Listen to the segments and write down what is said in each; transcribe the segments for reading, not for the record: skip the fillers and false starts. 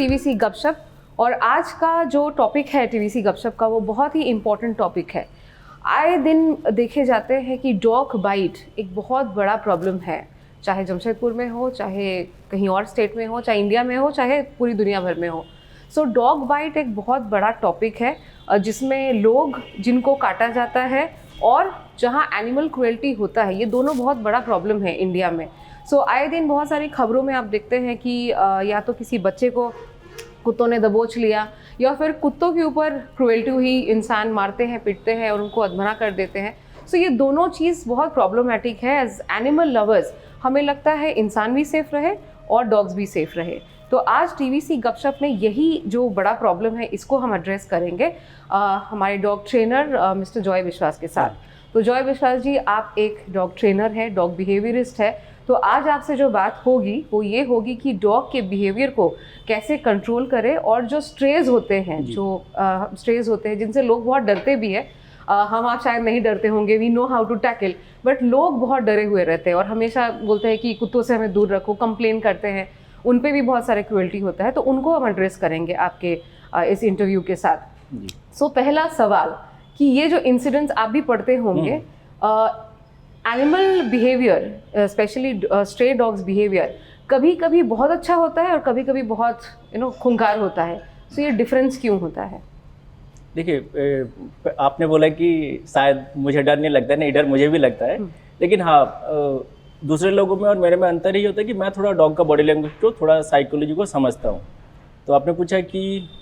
TVC गपशप और आज का जो टॉपिक है टीवीसी गपशप का वो बहुत ही इम्पोर्टेंट टॉपिक है। आए दिन देखे जाते हैं कि डॉग बाइट एक बहुत बड़ा प्रॉब्लम है, चाहे जमशेदपुर में हो, चाहे कहीं और स्टेट में हो, चाहे इंडिया में हो, चाहे पूरी दुनिया भर में हो। सो डॉग बाइट एक बहुत बड़ा टॉपिक है जिसमें लोग जिनको काटा जाता है और जहाँ एनिमल क्रुएल्टी होता है, ये दोनों बहुत बड़ा प्रॉब्लम है इंडिया में। सो आए दिन बहुत सारी खबरों में आप देखते हैं कि या तो किसी बच्चे को कुत्तों ने दबोच लिया या फिर कुत्तों के ऊपर क्रुएल्टी हुई, इंसान मारते हैं, पीटते हैं और उनको अधमरा कर देते हैं। सो ये दोनों चीज़ बहुत प्रॉब्लमेटिक है। एज एनिमल लवर्स हमें लगता है इंसान भी सेफ रहे और डॉग्स भी सेफ रहे। तो आज टीवीसी गपशप में यही जो बड़ा प्रॉब्लम है इसको हम एड्रेस करेंगे हमारे डॉग ट्रेनर मिस्टर जॉय विश्वास के साथ। तो जॉय विश्वास जी, आप एक डॉग ट्रेनर है, डॉग बिहेवियरिस्ट है। तो आज आपसे जो बात होगी वो ये होगी कि डॉग के बिहेवियर को कैसे कंट्रोल करें और जो स्ट्रेज होते हैं, स्ट्रेज होते हैं जिनसे लोग बहुत डरते भी हैं। हम आप शायद नहीं डरते होंगे, we know how to tackle, but लोग बहुत डरे हुए रहते हैं और हमेशा बोलते हैं कि कुत्तों से हमें दूर रखो, कंप्लेन करते हैं, उन पे भी बहुत सारे क्रुएल्टी होता है। तो उनको हम एड्रेस करेंगे आपके इस इंटरव्यू के साथ। सो पहला सवाल कि ये जो इंसिडेंट्स आप भी पढ़ते होंगे, animal behaviour specially stray dogs behaviour कभी कभी बहुत अच्छा होता है और कभी कभी बहुत खूंखार होता है। सो ये डिफरेंस क्यों होता है? देखिए, आपने बोला कि शायद मुझे डर नहीं लगता, नहीं डर मुझे भी लगता है, लेकिन हाँ दूसरे लोगों में और मेरे में अंतर ही होता है कि मैं थोड़ा डॉग का बॉडी लैंग्वेज को, थोड़ा साइकोलॉजी को समझता हूँ। तो आपने पूछा कि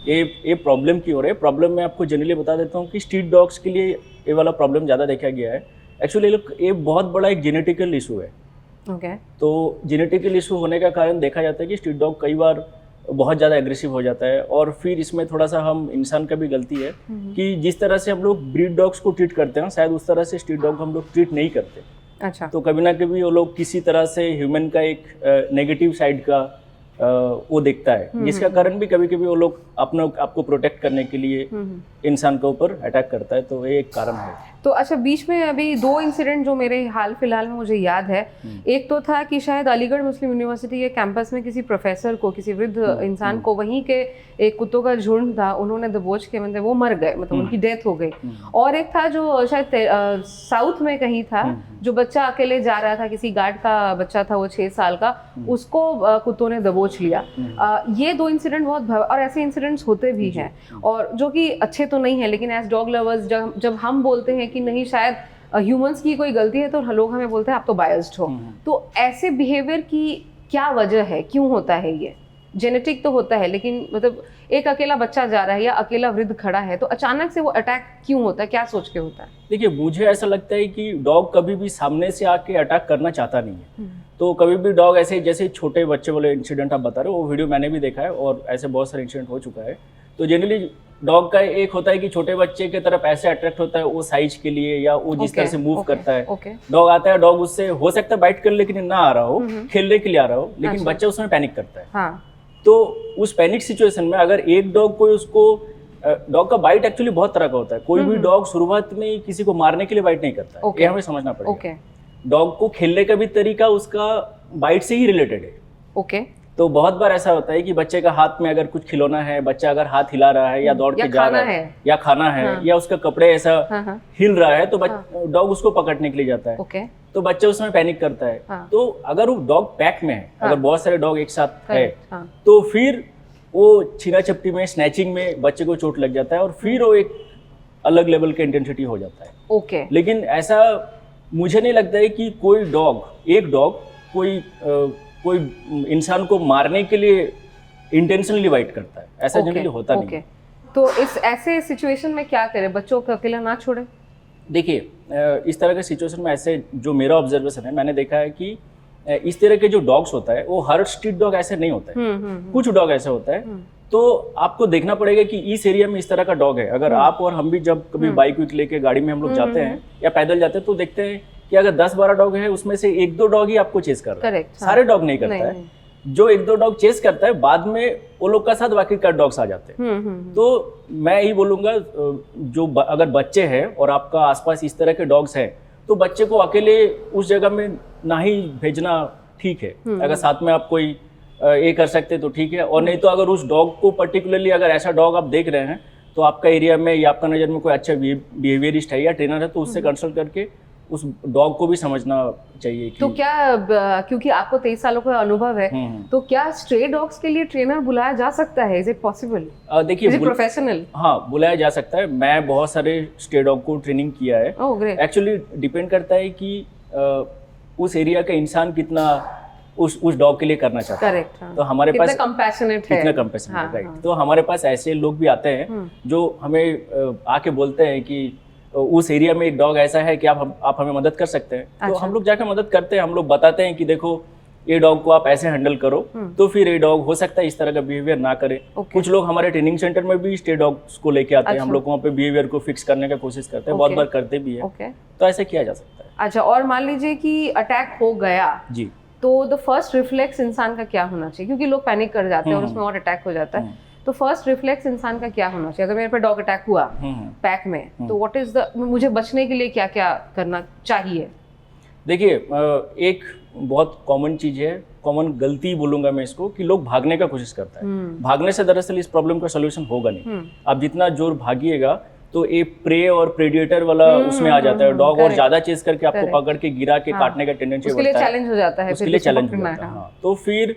ये प्रॉब्लम क्यों हो रहा है। प्रॉब्लम मैं आपको जनरली बता देता हूँ कि स्ट्रीट डॉग्स के लिए ये वाला प्रॉब्लम ज़्यादा देखा गया है। एक्चुअली ये बहुत बड़ा एक जेनेटिकल इशू है। तो जेनेटिकल इशू होने का कारण देखा जाता है कि स्ट्रीट डॉग कई बार बहुत ज़्यादा एग्रेसिव हो जाता है और फिर इसमें थोड़ा सा हम इंसान का भी गलती है कि जिस तरह से हम लोग ब्रीड डॉग्स को ट्रीट करते हैं शायद उस तरह से स्ट्रीट डॉग हम लोग ट्रीट नहीं करते। अच्छा। तो कभी ना कभी वो लोग किसी तरह से ह्यूमन का एक नेगेटिव साइड का वो देखता है, जिसका कारण भी कभी कभी वो लोग आपको प्रोटेक्ट करने के लिए इंसान के ऊपर अटैक करता है। तो ये एक कारण है। तो अच्छा, बीच में अभी 2 इंसिडेंट जो मेरे हाल फिलहाल में मुझे याद है, एक तो था कि शायद अलीगढ़ मुस्लिम यूनिवर्सिटी के कैंपस में किसी प्रोफेसर को, किसी वृद्ध इंसान को वहीं के एक कुत्तों का झुंड था, उन्होंने दबोच के मतलब वो मर गए, मतलब उनकी डेथ हो गई। और एक था जो शायद साउथ में कहीं था, जो बच्चा अकेले जा रहा था, किसी गार्ड का बच्चा था, वो 6 साल का, उसको कुत्तों ने दबोच लिया। ये 2 इंसिडेंट बहुत और ऐसे इंसिडेंट्स होते भी हैं और जो कि अच्छे तो नहीं है, लेकिन एज डॉग लवर्स जब हम बोलते हैं कि नहीं शायद ह्यूमंस की कोई गलती है तो लोग हमें बोलते हैं आप तो बायस्ड हो। तो ऐसे बिहेवियर की क्या वजह है, क्यों होता है? ये जेनेटिक तो होता है, लेकिन मतलब एक अकेला बच्चा जा रहा है या अकेला वृद्ध खड़ा है तो अचानक से वो अटैक क्यों होता है, क्या सोच के होता है? देखिए, मुझे ऐसा लगता है कि डॉग कभी भी सामने से आके अटैक करना चाहता नहीं है। तो कभी भी डॉग ऐसे, जैसे छोटे बच्चे वाले इंसिडेंट आप बता रहे हो, वो वीडियो मैंने भी देखा है और ऐसे बहुत सारे इंसिडेंट हो चुका है। तो जनरली डॉग का एक होता है कि छोटे बच्चे की तरफ ऐसे अट्रैक्ट होता है वो साइज के लिए या वो जिस तरह से मूव करता है। डॉग आता है, डॉग उससे हो सकता है बाइट कर लेकिन ना आ रहा हो, खेलने के लिए आ रहा हो, लेकिन बच्चा उसमें पैनिक करता है। हाँ। तो उस पैनिक सिचुएशन में अगर एक डॉग को उसको, डॉग का बाइट एक्चुअली बहुत तरह का होता है। कोई भी डॉग शुरुआत में किसी को मारने के लिए बाइट नहीं करता है, ये हमें समझना पड़ेगा। डॉग को खेलने का भी तरीका उसका बाइट से ही रिलेटेड है। तो बहुत बार ऐसा होता है कि बच्चे का हाथ में अगर कुछ खिलौना है, बच्चा अगर हाथ हिला रहा है या दौड़ के जा रहा है या खाना है या उसका कपड़े ऐसा हिल रहा है तो डॉग उसको पकड़ने के लिए जाता है। तो बच्चा उसमें पैनिक करता है। तो अगर वो डॉग पैक में है, अगर बहुत सारे डॉग एक साथ है, तो फिर वो छीना झपटी में, स्नैचिंग में बच्चे को चोट लग जाता है और फिर वो एक अलग लेवल का इंटेंसिटी हो जाता है। लेकिन ऐसा मुझे नहीं लगता है कि कोई डॉग कोई इंसान को मारने के लिए इंटेंशनली बाइट करता है, ऐसा जनरली होता नहीं। तो इस ऐसे सिचुएशन में क्या करें, बच्चों को अकेला ना छोड़े? देखिए, इस तरह के सिचुएशन में ऐसे जो मेरा ऑब्जर्वेशन है, मैंने देखा है कि इस तरह के जो डॉग्स होता है वो हर स्ट्रीट डॉग ऐसे नहीं होता है। कुछ डॉग ऐसा होता है। तो आपको देखना पड़ेगा कि इस एरिया में इस तरह का डॉग है। अगर आप और हम भी जब कभी बाइक विक लेके गाड़ी में हम लोग जाते हैं या पैदल जाते हैं तो देखते हैं कि अगर 10-12 डॉग है उसमें से 1-2 डॉग ही आपको चेस कर रहा है। सारे डॉग नहीं करता है। जो 1-2 डॉग चेस करता है, बाद में वो लोग का साथ बाकी का डॉग्स आ जाते हैं। तो मैं यही बोलूंगा, जो अगर बच्चे हैं और आपका आसपास इस तरह के डॉग्स हैं तो बच्चे को अकेले उस जगह में ना ही भेजना ठीक है। अगर साथ में आप कोई ये कर सकते तो ठीक है, और नहीं तो अगर उस डॉग को पर्टिकुलरली अगर ऐसा डॉग आप देख रहे हैं तो आपका एरिया में या आपका नज़र में कोई अच्छा बिहेवियरिस्ट है या ट्रेनर है तो उससे कंसल्ट करके उस डॉग को भी समझना चाहिए कि तो क्या क्योंकि आपको 23 सालों का अनुभव है, तो क्या स्ट्रे डॉग्स के लिए ट्रेनर बुलाया जा सकता है? Is it possible? देखिए प्रोफेशनल, हाँ बुलाया जा सकता है। मैं बहुत सारे स्ट्रे डॉग को ट्रेनिंग किया है। Oh great. एक्चुअली डिपेंड करता है कि उस एरिया का इंसान कितना उस डॉग के लिए करना चाहता है। करेक्ट। तो हमारे पास कंपैशनेट है, कितना कंपैशनेट है, राइट। तो हमारे पास ऐसे लोग भी आते हैं जो हमें आके बोलते हैं कि उस एरिया में एक डॉग ऐसा है कि आप हमें मदद कर सकते हैं। तो हम लोग जाकर मदद करते हैं, हम लोग बताते हैं कि देखो ये डॉग को आप ऐसे हैंडल करो तो फिर ये डॉग हो सकता है इस तरह का बिहेवियर ना करे। कुछ लोग हमारे ट्रेनिंग सेंटर में भी स्ट्रे डॉग्स को लेके आते हैं, हम लोग वहाँ पे बिहेवियर को फिक्स करने का कोशिश करते हैं, बहुत बार करते भी है। तो ऐसे किया जा सकता है। अच्छा, और मान लीजिए कि अटैक हो गया जी, तो द फर्स्ट रिफ्लेक्स इंसान का क्या होना चाहिए? क्योंकि लोग पैनिक कर जाते हैं और उसमें और अटैक हो जाता है। तो फर्स्ट रिफ्लेक्स इंसान का क्या होना चाहिए अगर मेरे पे डॉग अटैक हुआ पैक में? तो व्हाट इज द, मुझे बचने के लिए क्या क्या करना चाहिए? देखिए एक बहुत कॉमन चीज है, कॉमन गलती बोलूंगा मैं इसको, कि लोग भागने का कोशिश करता है। भागने से दरअसल इस प्रॉब्लम का सोल्यूशन होगा नहीं। आप जितना जोर भागिएगा तो ये प्रे और प्रेडिएटर वाला उसमें आ जाता है। डॉग और ज्यादा चेज करके आपको पकड़ के गिरा के काटने का टेंडेंसी बढ़ता है। उसके लिए चैलेंज हो जाता है, उसके लिए चैलेंज हो जाता है। हाँ, तो फिर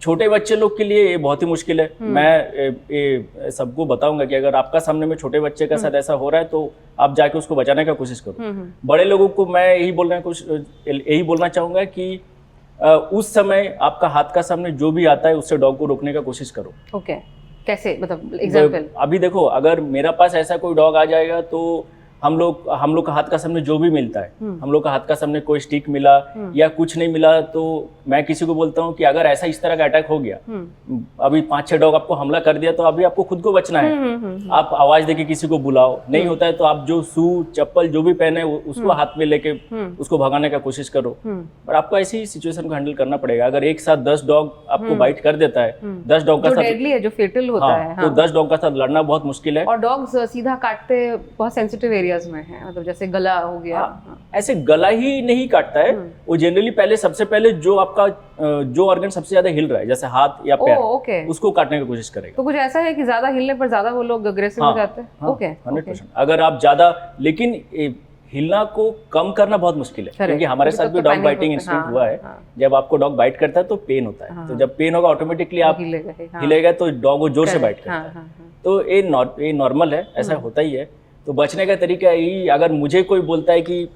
छोटे बच्चे लोग के लिए ये बहुत ही मुश्किल है। मैं ये सबको बताऊंगा कि अगर आपका सामने में छोटे बच्चे का साथ ऐसा हो रहा है तो आप जाके उसको बचाने का कोशिश करो। बड़े लोगों को मैं यही बोलना चाहूंगा कि उस समय आपका हाथ का सामने जो भी आता है उससे डॉग को रोकने का कोशिश करो। ओके, कैसे, मतलब एग्जांपल? अभी देखो, अगर मेरा पास ऐसा कोई डॉग आ जाएगा तो हम लोग का हाथ का सामने जो भी मिलता है, हम लोग का हाथ का सामने कोई स्टिक मिला या कुछ नहीं मिला तो मैं किसी को बोलता हूँ कि अगर ऐसा इस तरह का अटैक हो गया, अभी 5-6 डॉग आपको हमला कर दिया तो अभी आपको खुद को बचना है। आप आवाज देके किसी को बुलाओ, नहीं होता है तो आप जो शू चप्पल जो भी पहने उसको हाथ में लेके उसको भगाने का कोशिश करो। पर आपको ऐसी सिचुएशन को हैंडल करना पड़ेगा। अगर एक साथ 10 डॉग आपको बाइट कर देता है, 10 डॉग का साथ डेडली है, जो फेटल होता है, तो 10 डॉग का साथ लड़ना बहुत मुश्किल है। और डॉग्स सीधा काटते बहुत सेंसिटिव एरियाज में है, मतलब जैसे गला हो गया। ऐसे गला ही नहीं काटता है वो, जनरली सबसे पहले जो आपका जो ऑर्गन सबसे ज्यादा हिल रहा है जैसे हाथ या पैर, उसको काटने की कोशिश करेगा। तो कुछ ऐसा है कि ज्यादा हिलने पर ज्यादा वो लोग अग्रेसिव हो जाते हैं? ओके, 100%। अगर आप ज्यादा, लेकिन हिलना को कम करना बहुत मुश्किल है, क्योंकि हमारे साथ भी डॉग बाइटिंग इंसिडेंट हुआ है। जब आपको डॉग बाइट करता है तो पेन होता है, तो जब पेन होगा ऑटोमेटिकली आप हिलेगा तो डॉग वो जोर से बाइट करता है। तो ये नॉर्मल है, ऐसा होता ही है। तो बचने का तरीका यही, अगर मुझे कोई बोलता है कि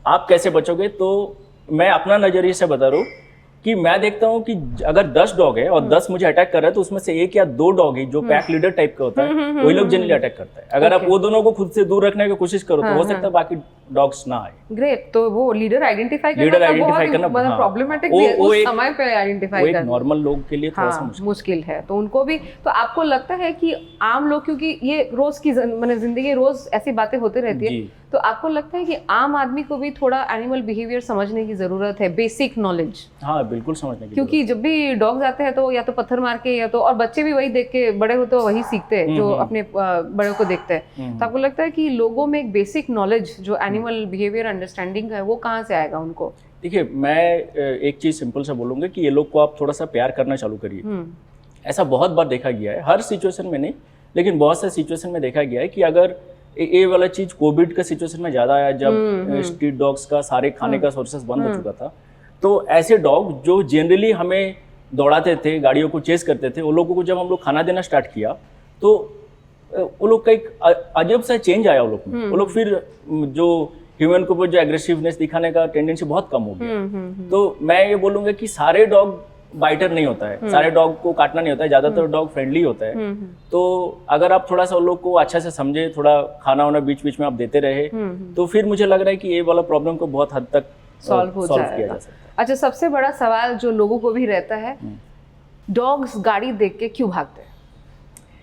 आप कैसे बचोगे, तो मैं अपना नजरिए से बता रहा हूँ कि मैं देखता हूँ कि अगर 10 डॉग है और 10 मुझे अटैक कर रहा है तो उसमें से 1 या 2 डॉग ही जो पैक लीडर टाइप का होता है वही लोग जनरली अटैक करता है। अगर आप वो दोनों को खुद से दूर रखने की कोशिश करो तो हो सकता है बाकी डॉग्स ना आए। ग्रेट। तो वो लीडर आइडेंटिफाई करना मतलब प्रॉब्लमेटिक भी है उस समय पे आइडेंटिफाई करना। नॉर्मल लोग के लिए थोड़ा सा मुश्किल है, तो उनको भी। तो आपको लगता है कि आम लोग, क्योंकि ये रोज की मतलब जिंदगी रोज ऐसी बातें होती रहती है, तो आपको लगता है कि आम आदमी को भी थोड़ा एनिमल बिहेवियर समझने की जरूरत है, बेसिक नॉलेज? हाँ बिल्कुल समझने की, क्योंकि जब भी डॉग्स आते हैं तो या तो पत्थर मार के या तो, और बच्चे भी वही देख के बड़े होते वही सीखते हैं जो अपने बड़ों को देखते हैं। तो आपको लगता है कि लोगों में एक बेसिक नॉलेज जो एनिमल बिहेवियर अंडरस्टैंडिंग है वो कहाँ से आएगा उनको? देखिए, मैं एक चीज सिंपल सा बोलूंगा कि ये लोग को आप थोड़ा सा प्यार करना चालू करिए। ऐसा बहुत बार देखा गया है, हर सिचुएशन में नहीं लेकिन बहुत से सिचुएशन में देखा गया है कि अगर ये वाला चीज कोविड का सिचुएशन में ज्यादा आया, जब स्ट्रीट डॉग्स का सारे खाने का सोर्सेस बंद हो चुका था, तो ऐसे डॉग जो जनरली हमें दौड़ाते थे, गाड़ियों को चेस करते थे, उन लोगों को जब हम लोग खाना देना स्टार्ट किया तो वो लोग का एक अजब सा चेंज आया। वो लोग फिर जो ह्यूमन के ऊपर जो एग्रेसिवनेस दिखाने का टेंडेंसी बहुत कम हो गया। तो मैं ये बोलूंगा कि सारे डॉग बाइटर नहीं होता है, सारे डॉग को काटना नहीं होता है, ज्यादातर डॉग फ्रेंडली होता है। तो अगर आप थोड़ा सा उन लोग को अच्छा से समझे, थोड़ा खाना वाना बीच बीच में आप देते रहे, तो फिर मुझे लग रहा है कि ये वाला प्रॉब्लम को बहुत हद तक सॉल्व किया जा सकता है। अच्छा, सबसे बड़ा सवाल जो लोगों को भी रहता है, डॉग्स गाड़ी देख के क्यों भागते हैं?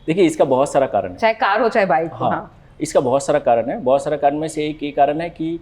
देखिए, इसका बहुत सारा कारण है, चाहे कार हो चाहे बाइक हो। इसका बहुत सारा कारण है। बहुत सारा कारण में से एक ये कारण है कि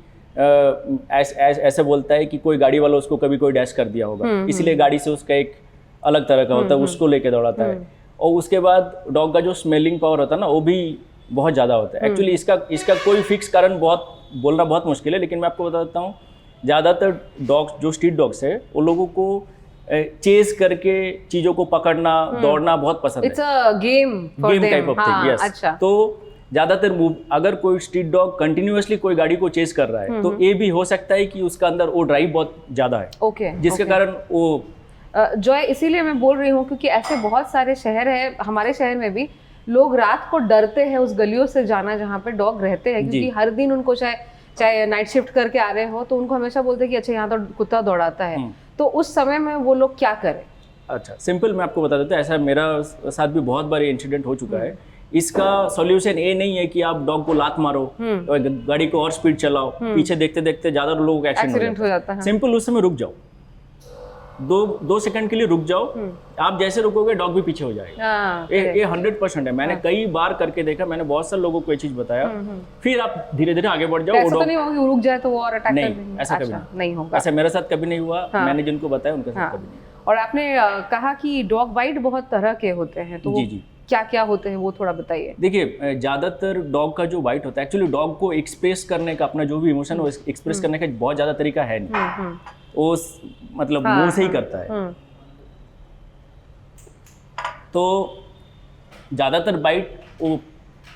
ऐसे बोलता है कि कोई गाड़ी वाला उसको कभी कोई डैश कर दिया होगा, इसलिए गाड़ी से उसका एक अलग तरह का होता है, उसको लेके दौड़ाता है। और उसके बाद डॉग का जो स्मेलिंग पावर होता है ना, वो भी बहुत ज़्यादा होता है। एक्चुअली इसका कोई फिक्स कारण बोलना बहुत मुश्किल है, लेकिन मैं आपको बता देता हूँ। ज़्यादातर डॉग्स जो स्ट्रीट डॉग्स है, वो लोगों को चेस करके चीजों को पकड़ना, दौड़ना बहुत पसंद है। It's a game for game them. Type of thing, yes. अच्छा। तो ज्यादातर अगर कोई स्ट्रीट डॉग कंटिन्यूअसली कोई गाड़ी को चेस कर रहा है तो ये भी हो सकता है कि उसका अंदर वो ड्राइव बहुत ज्यादा है, ओके, जिसके कारण वो जॉय, इसीलिए मैं बोल रही हूँ क्योंकि ऐसे बहुत सारे शहर है, हमारे शहर में भी लोग रात को डरते हैं उस गलियों से जाना जहाँ पे डॉग रहते हैं, क्योंकि हर दिन उनको चाहे नाइट शिफ्ट करके आ रहे हो तो उनको हमेशा बोलते हैं कि अच्छा यहाँ तो कुत्ता दौड़ाता है, तो उस समय में वो लोग क्या करें? अच्छा, सिंपल मैं आपको बता देता हूँ, ऐसा मेरा साथ भी बहुत बार इंसिडेंट हो चुका है। इसका सॉल्यूशन ये नहीं है कि आप डॉग को लात मारो और गाड़ी को और स्पीड चलाओ, पीछे देखते देखते ज्यादा लोगों का एक्सीडेंट हो जाता है। सिंपल उस समय रुक जाओ, दो सेकंड के लिए रुक जाओ। आप जैसे रुकोगे डॉग भी पीछे हो जाएगा। ये 100% है। मैंने कई बार करके देखा, मैंने बहुत सारे लोगों को ये चीज बताया। फिर आप धीरे धीरे आगे बढ़ जाओ। ऐसा तो नहीं होगा कि रुक जाए तो वो और अटैक कर नहीं, ऐसा कभी नहीं होगा। ऐसा मेरे साथ कभी नहीं हुआ। मैंने जिनको बताया उनके साथ कभी नहीं। और आपने कहा कि डॉग बाइट बहुत तरह के होते हैं, तो जी क्या क्या होते हैं वो थोड़ा बताइए। देखिए, ज्यादातर डॉग का जो बाइट होता है, एक्चुअली डॉग को एक्सप्रेस करने का, अपना जो भी इमोशन वो एक्सप्रेस करने का बहुत ज्यादा तरीका है नहीं। वो मतलब मुंह से ही करता है। तो ज्यादातर बाइट वो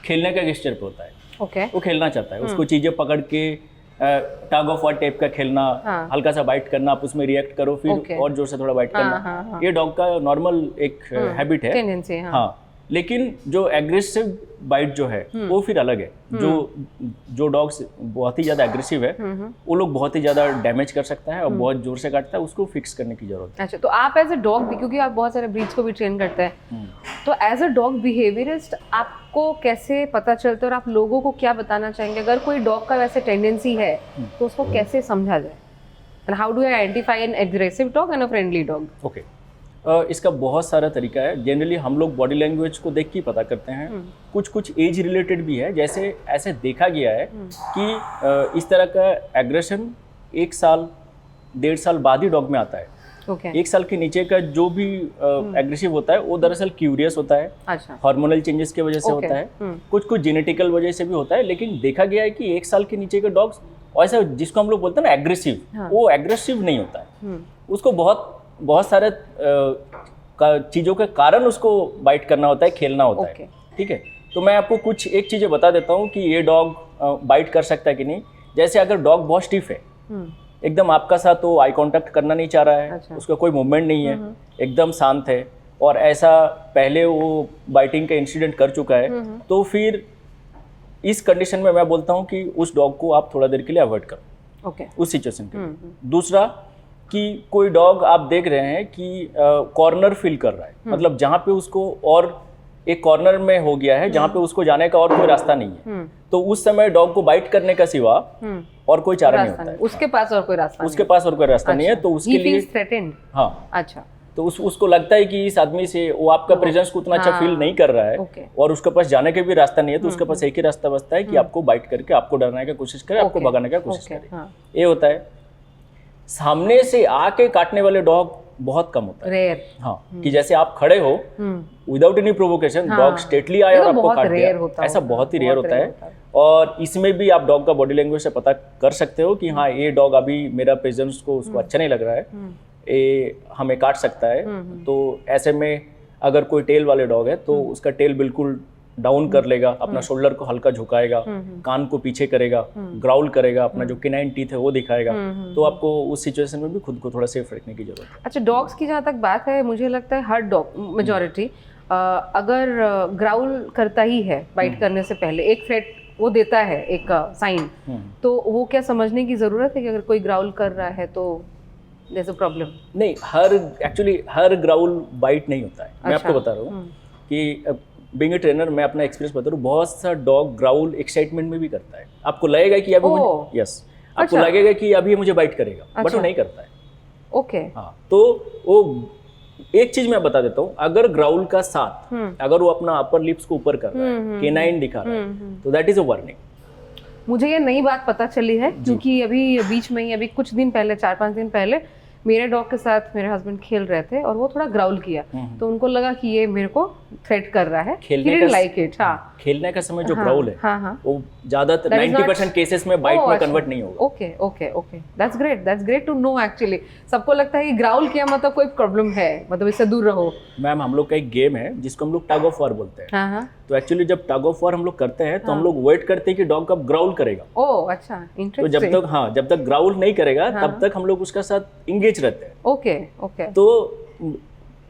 खेलने का गेस्चर पे होता है। ओके। वो खेलना चाहता है, उसको चीजें पकड़ के टग ऑफ वार टाइप का खेलना, हल्का सा बाइट करना, आप उसमें रिएक्ट करो, फिर और जोर से थोड़ा बाइट करना। ये डॉग का नॉर्मल एक हैबिट है। हाँ, लेकिन जो एग्रेसिव बाइट जो है वो फिर अलग है। जो डॉग्स बहुत ही ज्यादा एग्रेसिव है वो लोग बहुत ही ज्यादा डैमेज कर सकता है और बहुत जोर से काटता है, उसको फिक्स करने की जरूरत है। अच्छा, तो आप एज अ डॉग भी, क्योंकि आप बहुत सारे ब्रीड्स को भी ट्रेन करते हैं, तो एज अ डॉग बिहेवियरिस्ट आपको कैसे पता चलता है और आप लोगों को क्या बताना चाहेंगे अगर कोई डॉग का वैसे टेंडेंसी है तो उसको कैसे समझा जाए? And how do I identify N aggressive dog and a friendly dog? Okay, इसका बहुत सारा तरीका है। जनरली हम लोग बॉडी लैंग्वेज को देख के पता करते हैं। कुछ एज रिलेटेड भी है। जैसे ऐसे देखा गया है कि इस तरह का एग्रेशन 1 साल 1.5 साल बाद ही डॉग में आता है। Okay. 1 साल के नीचे का जो भी एग्रेसिव होता है वो दरअसल क्यूरियस होता है। अच्छा। हार्मोनल चेंजेस की वजह से होता है। कुछ जेनेटिकल वजह से भी होता है, लेकिन देखा गया है कि 1 साल के नीचे के डॉग्स ऐसा जिसको हम लोग बोलते हैं ना एग्रेसिव, वो एग्रेसिव नहीं होता है। उसको बहुत सारे चीज़ों के कारण उसको बाइट करना होता है, खेलना होता है। ठीक है, तो मैं आपको एक चीज़ें बता देता हूँ कि ये डॉग बाइट कर सकता है कि नहीं। जैसे अगर डॉग बहुत स्टिफ है, एकदम आपका साथ तो आई कांटेक्ट करना नहीं चाह रहा है, उसका कोई मूवमेंट नहीं है, एकदम शांत है, और ऐसा पहले वो बाइटिंग का इंसिडेंट कर चुका है, तो फिर इस कंडीशन में मैं बोलता हूँ कि उस डॉग को आप थोड़ा देर के लिए अवॉइड करो। उस सिचुएशन के लिए। दूसरा कि कोई डॉग आप देख रहे हैं कि कॉर्नर फील कर रहा है, मतलब जहाँ पे उसको और एक कॉर्नर में हो गया है जहाँ पे उसको जाने का और कोई रास्ता नहीं है, तो उस समय डॉग को बाइट करने का सिवा और कोई चारा नहीं होता है। उसके पास और कोई रास्ता नहीं है, तो उसके लिए हाँ, अच्छा, तो उसको लगता है कि इस आदमी से वो आपका प्रेजेंस को उतना अच्छा फील नहीं कर रहा है और उसके पास जाने का भी रास्ता नहीं है, तो उसके पास एक ही रास्ता बचता है कि आपको बाइट करके आपको डराने की कोशिश करे, आपको भगाने की कोशिश करे। ये होता है। सामने से आके काटने वाले डॉग बहुत कम होता है, रेयर। हाँ, कि जैसे आप खड़े हो without any provocation, dog straightly आया और आपको काट दिया, ऐसा बहुत ही रेयर होता है। और इसमें भी आप डॉग का बॉडी लैंग्वेज से पता कर सकते हो कि हाँ, ये डॉग अभी मेरा प्रेजेंस को उसको अच्छा नहीं लग रहा है, ये हमें काट सकता है। तो ऐसे में अगर कोई टेल वाले डॉग है तो उसका टेल बिल्कुल डाउन कर लेगा, अपना शोल्डर को हल्का झुकाएगा, कान को पीछे करेगा, ग्राउल करेगा, अपना जो केनाइन टीथ है वो दिखाएगा, तो आपको उस सिचुएशन में भी खुद को थोड़ा सेफ रखने की जरूरत है। अच्छा, डॉग्स की जहाँ तक बात है, मुझे लगता है हर डॉग मेजॉरिटी अगर ग्राउल करता ही है बाइट करने से पहले, एक थ्रेट वो देता है, एक साइन, तो वो क्या समझने की जरूरत है कि अगर कोई ग्राउल कर रहा है तो there's a problem? नहीं, हर ग्राउल बाइट नहीं होता है। मैं आपको बता रहा हूँ कि बीइंग ए ट्रेनर मैं अपना एक्सपीरियंस बता रहा हूँ, बहुत सा डॉग ग्राउल एक्साइटमेंट में भी करता है। आपको लगेगा कि अभी आपको लगेगा कि अभी मुझे बाइट करेगा, बट वो नहीं करता है। ओके। हाँ, तो वो एक चीज मैं बता देता हूँ, अगर ग्राउल का साथ अगर वो अपना अपर लिप्स को ऊपर कर रहा है, केनाइन दिखा रहा है, तो दैट इज अ वार्निंग। मुझे ये नई बात पता चली है, क्योंकि अभी बीच में ही, अभी कुछ दिन पहले, 4-5 दिन पहले मेरे डॉग के साथ मेरे हस्बैंड खेल रहे थे और वो थोड़ा ग्राउल किया, तो उनको लगा कि ये मेरे को थ्रेट कर रहा है, खेलने he का didn't like it, हाँ खेलने का समय जो हाँ, ग्राउल है हाँ, वो ज्यादातर That is not- 90% केसेस में बाइट Oh, में अच्छा। कन्वर्ट नहीं होगा। Okay okay okay, that's great to know actually. सबको लगता है कि ग्राउल किया मतलब कोई प्रॉब्लम है, मतलब इससे दूर रहो। मैम हम लोग का एक गेम है जिसको हम लोग टग ऑफ वॉर बोलते हैं। हाँ हाँ, तो एक्चुअली जब टग ऑफ वॉर हम लोग करते हैं तो हम लोग वेट करते हैं कि डॉग कब ग्राउल करेगा। ओह अच्छा, तो इंटरेस्टिंग। जब तक ग्राउल नहीं करेगा तब तक हम लोग उसका साथ इंगेज रहते हैं। ओके ओके, तो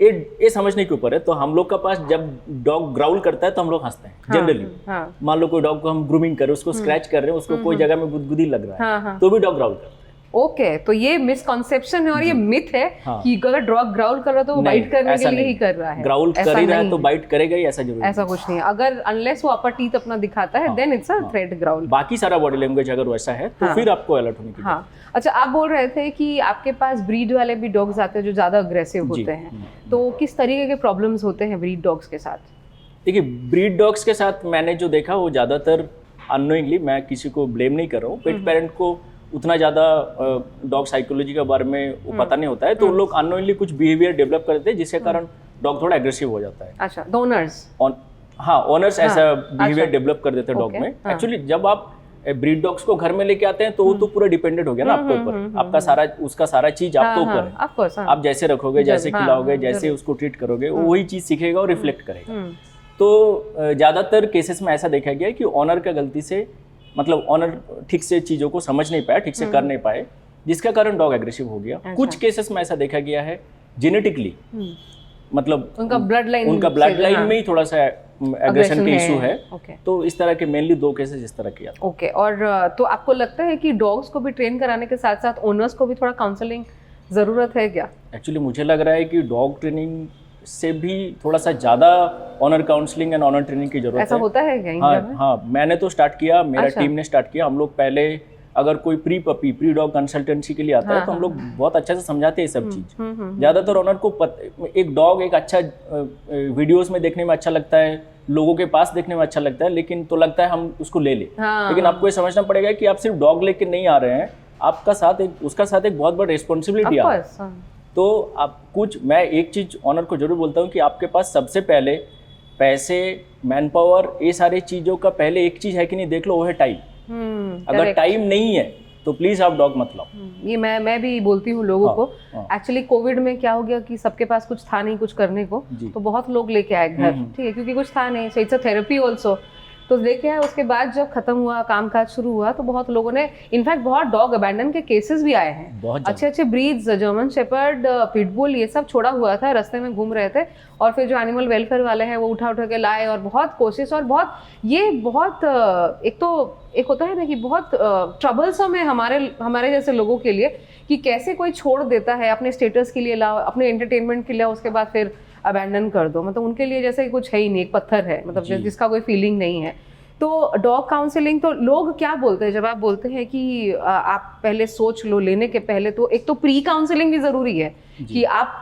ये समझने के ऊपर है। तो हम लोग का पास जब डॉग ग्राउल करता है तो हम लोग हंसते हैं जनरली। हाँ मान लो कोई डॉग को हम ग्रूमिंग कर रहे हैं, उसको स्क्रैच कर रहे हैं, उसको कोई जगह में गुदगुदी लग रहा हाँ, है हाँ। तो भी डॉग ग्राउल करता है। ओके, तो ये मिसकॉन्सेप्शन है और ये मिथ है हाँ। कि अगर डॉग ग्राउल कर रहा है तो वो नहीं, बाइट करने ऐसा के लिए नहीं। ही कर रहा है। ग्राउल ऐसा कर ही रहा है नहीं तो है। बाइट करेगा ही, ऐसा जरूरी नहीं। ऐसा कुछ नहीं है, अगर अनलेस वो अपर टीथ अपना दिखाता है then it's a threat growl. बाकी सारा बॉडी लैंग्वेज अगर वैसा है तो हाँ। फिर आपको अलर्ट होने की हाँ अच्छा, आप बोल रहे थे कि आपके पास ब्रीड वाले भी डॉग्स आते हैं जो ज़्यादा अग्रेसिव जी। होते हैं, तो किस तरीके के प्रॉब्लम्स होते हैं ब्रीड डॉग्स के साथ? देखिए ब्रीड डॉग्स के साथ मैंने जो देखा वो ज़्यादातर अननोइंगली, मैं किसी को ब्लेम नहीं कर रहा हूँ, पेट पेरेंट को उतना ज़्यादा डॉग साइकोलॉजी के बारे में वो पता नहीं होता है, तो उन लोग अननोइंगली कुछ बिहेवियर डेवलप कर देते हैं जिसके कारण डॉग थोड़ा एग्रेसिव हो जाता है। अच्छा, डोनर्स। हाँ, ओनर्स ऐसा बिहेवियर अच्छा। डेवलप कर देते हैं डॉग Okay, में। हाँ। एक्चुअली जब आप ब्रीड डॉग्स को घर में लेके आते हैं तो वो तो पूरा डिपेंडेंट हो गया ना आपके ऊपर, आपका सारा उसका सारा चीज आपके ऊपर है। ऑफ कोर्स, आप जैसे रखोगे, जैसे हाँ, खिलाओगे, हाँ, जैसे जरूर। उसको ट्रीट करोगे, वही चीज सीखेगा और रिफ्लेक्ट करेगा। तो ज्यादातर केसेस में ऐसा देखा गया है कि ऑनर का गलती से, मतलब ऑनर ठीक से चीजों को समझ नहीं पाया, ठीक से कर नहीं पाए, जिसका कारण डॉग एग्रेसिव हो गया। कुछ केसेस में ऐसा देखा गया है जेनेटिकली, मतलब उनका ब्लड लाइन में ही थोड़ा सा एग्रेशन का इशू है। ओके तो इस तरह के मेनली 2 केसेस इस तरह के आते हैं। ओके, और तो आपको लगता है कि डॉग्स को भी ट्रेन कराने के साथ साथ ओनर्स को भी थोड़ा काउंसलिंग ज़रूरत है क्या? एक्चुअली मुझे लग रहा है कि डॉग ट्रेनिंग से भी थोड़ा सा ज़्यादा owner counselling and owner training की जरूरत है। ऐसा होता है क्या इंडिया में? हाँ, मैंने तो स्टार्ट किया, मेरा अच्छा। टीम ने स्टार्ट किया। हम लोग पहले अगर कोई प्री डॉग कंसल्टेंसी के लिए आता है तो हम लोग बहुत अच्छा से समझाते हैं सब चीज़। ज़्यादातर ऑनर को एक डॉग एक अच्छा वीडियोस में देखने में अच्छा लगता है, लोगों के पास देखने में अच्छा लगता है, लेकिन तो लगता है हम उसको ले लें। लेकिन आपको ये समझना पड़ेगा कि आप सिर्फ डॉग लेके नहीं आ रहे हैं, आपका साथ उसका साथ एक बहुत बड़ा रिस्पॉन्सिबिलिटी आ रहा है। तो आप मैं एक चीज ऑनर को जरूर बोलता हूँ कि आपके पास सबसे पहले पैसे, मैन पावर, ये सारी चीजों का पहले एक चीज है कि नहीं देख लो, वो है टाइम। अगर टाइम नहीं है तो प्लीज आप डॉग मत लाओ। ये मैं भी बोलती हूँ लोगों को। हाँ। एक्चुअली कोविड में क्या हो गया कि सबके पास कुछ था नहीं कुछ करने को, तो बहुत लोग लेके आए घर, ठीक है, क्योंकि कुछ था नहीं, so it's a therapy also. तो लेके आए, उसके बाद जब खत्म हुआ, कामकाज शुरू हुआ, तो बहुत लोगों ने, इनफैक्ट बहुत डॉग अबैंडन के केसेस भी आए हैं। अच्छे अच्छे ब्रीड्स, जर्मन शेपर्ड, पिटबुल, ये सब छोड़ा हुआ था, रास्ते में घूम रहे थे, और फिर जो एनिमल वेलफेयर वाले हैं वो उठा के लाए, और बहुत कोशिश, और बहुत एक होता है ना कि बहुत ट्रबलसम है हमारे जैसे लोगों के लिए, कि कैसे कोई छोड़ देता है अपने स्टेटस के लिए, लाओ अपने एंटरटेनमेंट के लिए, उसके बाद फिर अबैंडन कर दो। मतलब उनके लिए जैसे कुछ है ही नहीं, एक पत्थर है, मतलब जिसका कोई फीलिंग नहीं है। तो डॉग काउंसलिंग, तो लोग क्या बोलते हैं जब आप बोलते हैं कि आप पहले सोच लो लेने के पहले? तो एक तो प्री काउंसलिंग भी ज़रूरी है कि आप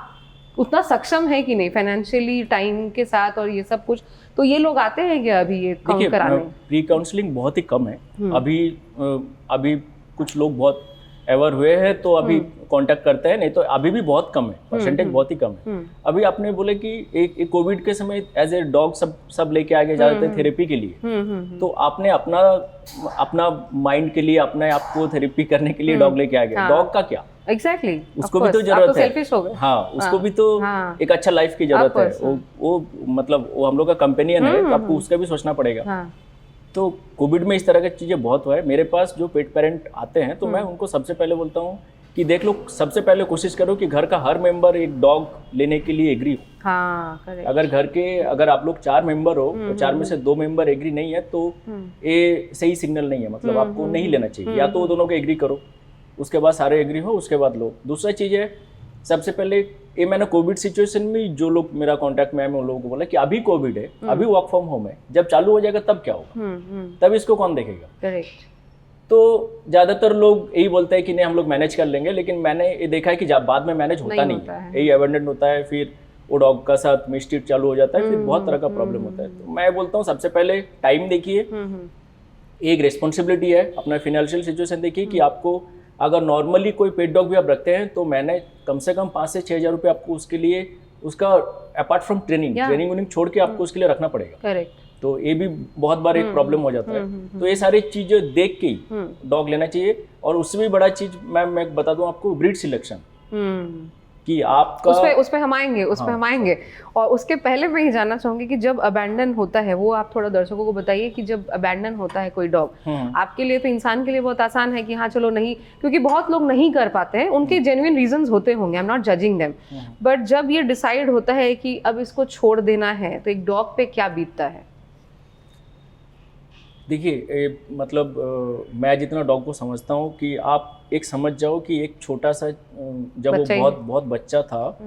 उतना सक्षम है कि नहीं फाइनेंशियली, टाइम के साथ, और ये सब कुछ। तो ये लोग आते हैं क्या अभी ये काउंट कराने? प्री काउंसलिंग बहुत ही कम है अभी कुछ लोग बहुत एवर हुए हैं तो अभी कांटेक्ट करते हैं, नहीं तो अभी भी बहुत कम है, परसेंटेज बहुत ही कम है। अभी आपने बोले कि एक कोविड के समय एज ए डॉग सब लेके आगे जाते थे थेरेपी के लिए, तो आपने अपना माइंड के लिए, अपने आप को थेरेपी करने के लिए डॉग लेके आ गए। डॉग का क्या, एग्जैक्टली, उसको भी तो जरूरत है। सेल्फिश हो गए। हाँ, उसको भी तो एक अच्छा लाइफ की जरूरत है। वो मतलब वो हम लोग का कंपेनियन है, तो आपको उसका भी सोचना पड़ेगा। तो कोविड में इस तरह की चीज़ें बहुत हुआ है। मेरे पास जो पेट पेरेंट आते हैं तो मैं उनको सबसे पहले बोलता हूँ कि देख लो, सबसे पहले कोशिश करो कि घर का हर मेंबर एक डॉग लेने के लिए एग्री हो। हाँ, अगर आप लोग 4 मेंबर हो तो 4 में से 2 मेंबर एग्री नहीं है तो ये सही सिग्नल नहीं है, मतलब आपको नहीं लेना चाहिए। या तो वो दोनों को एग्री करो, उसके बाद सारे एग्री हो, उसके बाद लो। दूसरा चीज़ है, सबसे पहले ये मैंने कोविड सिचुएशन में जो लोग मेरा कांटेक्ट में है, मैं उन लोगों को बोला कि अभी कोविड है, अभी वर्क फ्रॉम होम है, जब चालू हो जाएगा तब क्या होगा, तब इसको कौन देखेगा। करेक्ट। तो ज़्यादातर लोग यही बोलते हैं कि नहीं हम लोग मैनेज कर लेंगे, लेकिन मैंने ये देखा है कि जब बाद में मैनेज होता नहीं है, यही अबेंडन होता है, फिर वो डॉग का साथ मिसट्रीट चालू हो जाता है, फिर बहुत तरह का प्रॉब्लम होता है। तो मैं बोलता हूँ सबसे पहले टाइम देखिए, एक रिस्पॉन्सिबिलिटी है, अपना फाइनेंशियल सिचुएशन देखिए कि आपको अगर नॉर्मली कोई पेट डॉग भी आप रखते हैं तो मैंने कम से कम 5 से 6 हज़ार रुपये आपको उसके लिए उसका अपार्ट फ्रॉम ट्रेनिंग छोड़ के आपको उसके लिए रखना पड़ेगा। करेक्ट। तो ये भी बहुत बार एक प्रॉब्लम हो जाता है। तो ये सारी चीजें देख के ही डॉग लेना चाहिए। और उससे भी बड़ा चीज मैं बता दूं आपको, ब्रीड सिलेक्शन, कि आपका उस पे हम आएंगे। और उसके पहले मैं ये जानना चाहूंगी कि जब अबैंडन होता है, वो आप थोड़ा दर्शकों को बताइए कि जब अबैंडन होता है कोई डॉग, आपके लिए तो इंसान के लिए बहुत आसान है कि हाँ चलो नहीं, क्योंकि बहुत लोग नहीं कर पाते हैं, उनके जेन्युइन रीजंस होते होंगे, I am not judging them, but जब ये डिसाइड होता है कि अब इसको छोड़ देना है, तो एक डॉग पे क्या बीतता है? देखिए, मतलब मैं जितना डॉग को समझता हूँ कि आप एक समझ जाओ कि एक छोटा सा जब वो बहुत बच्चा था,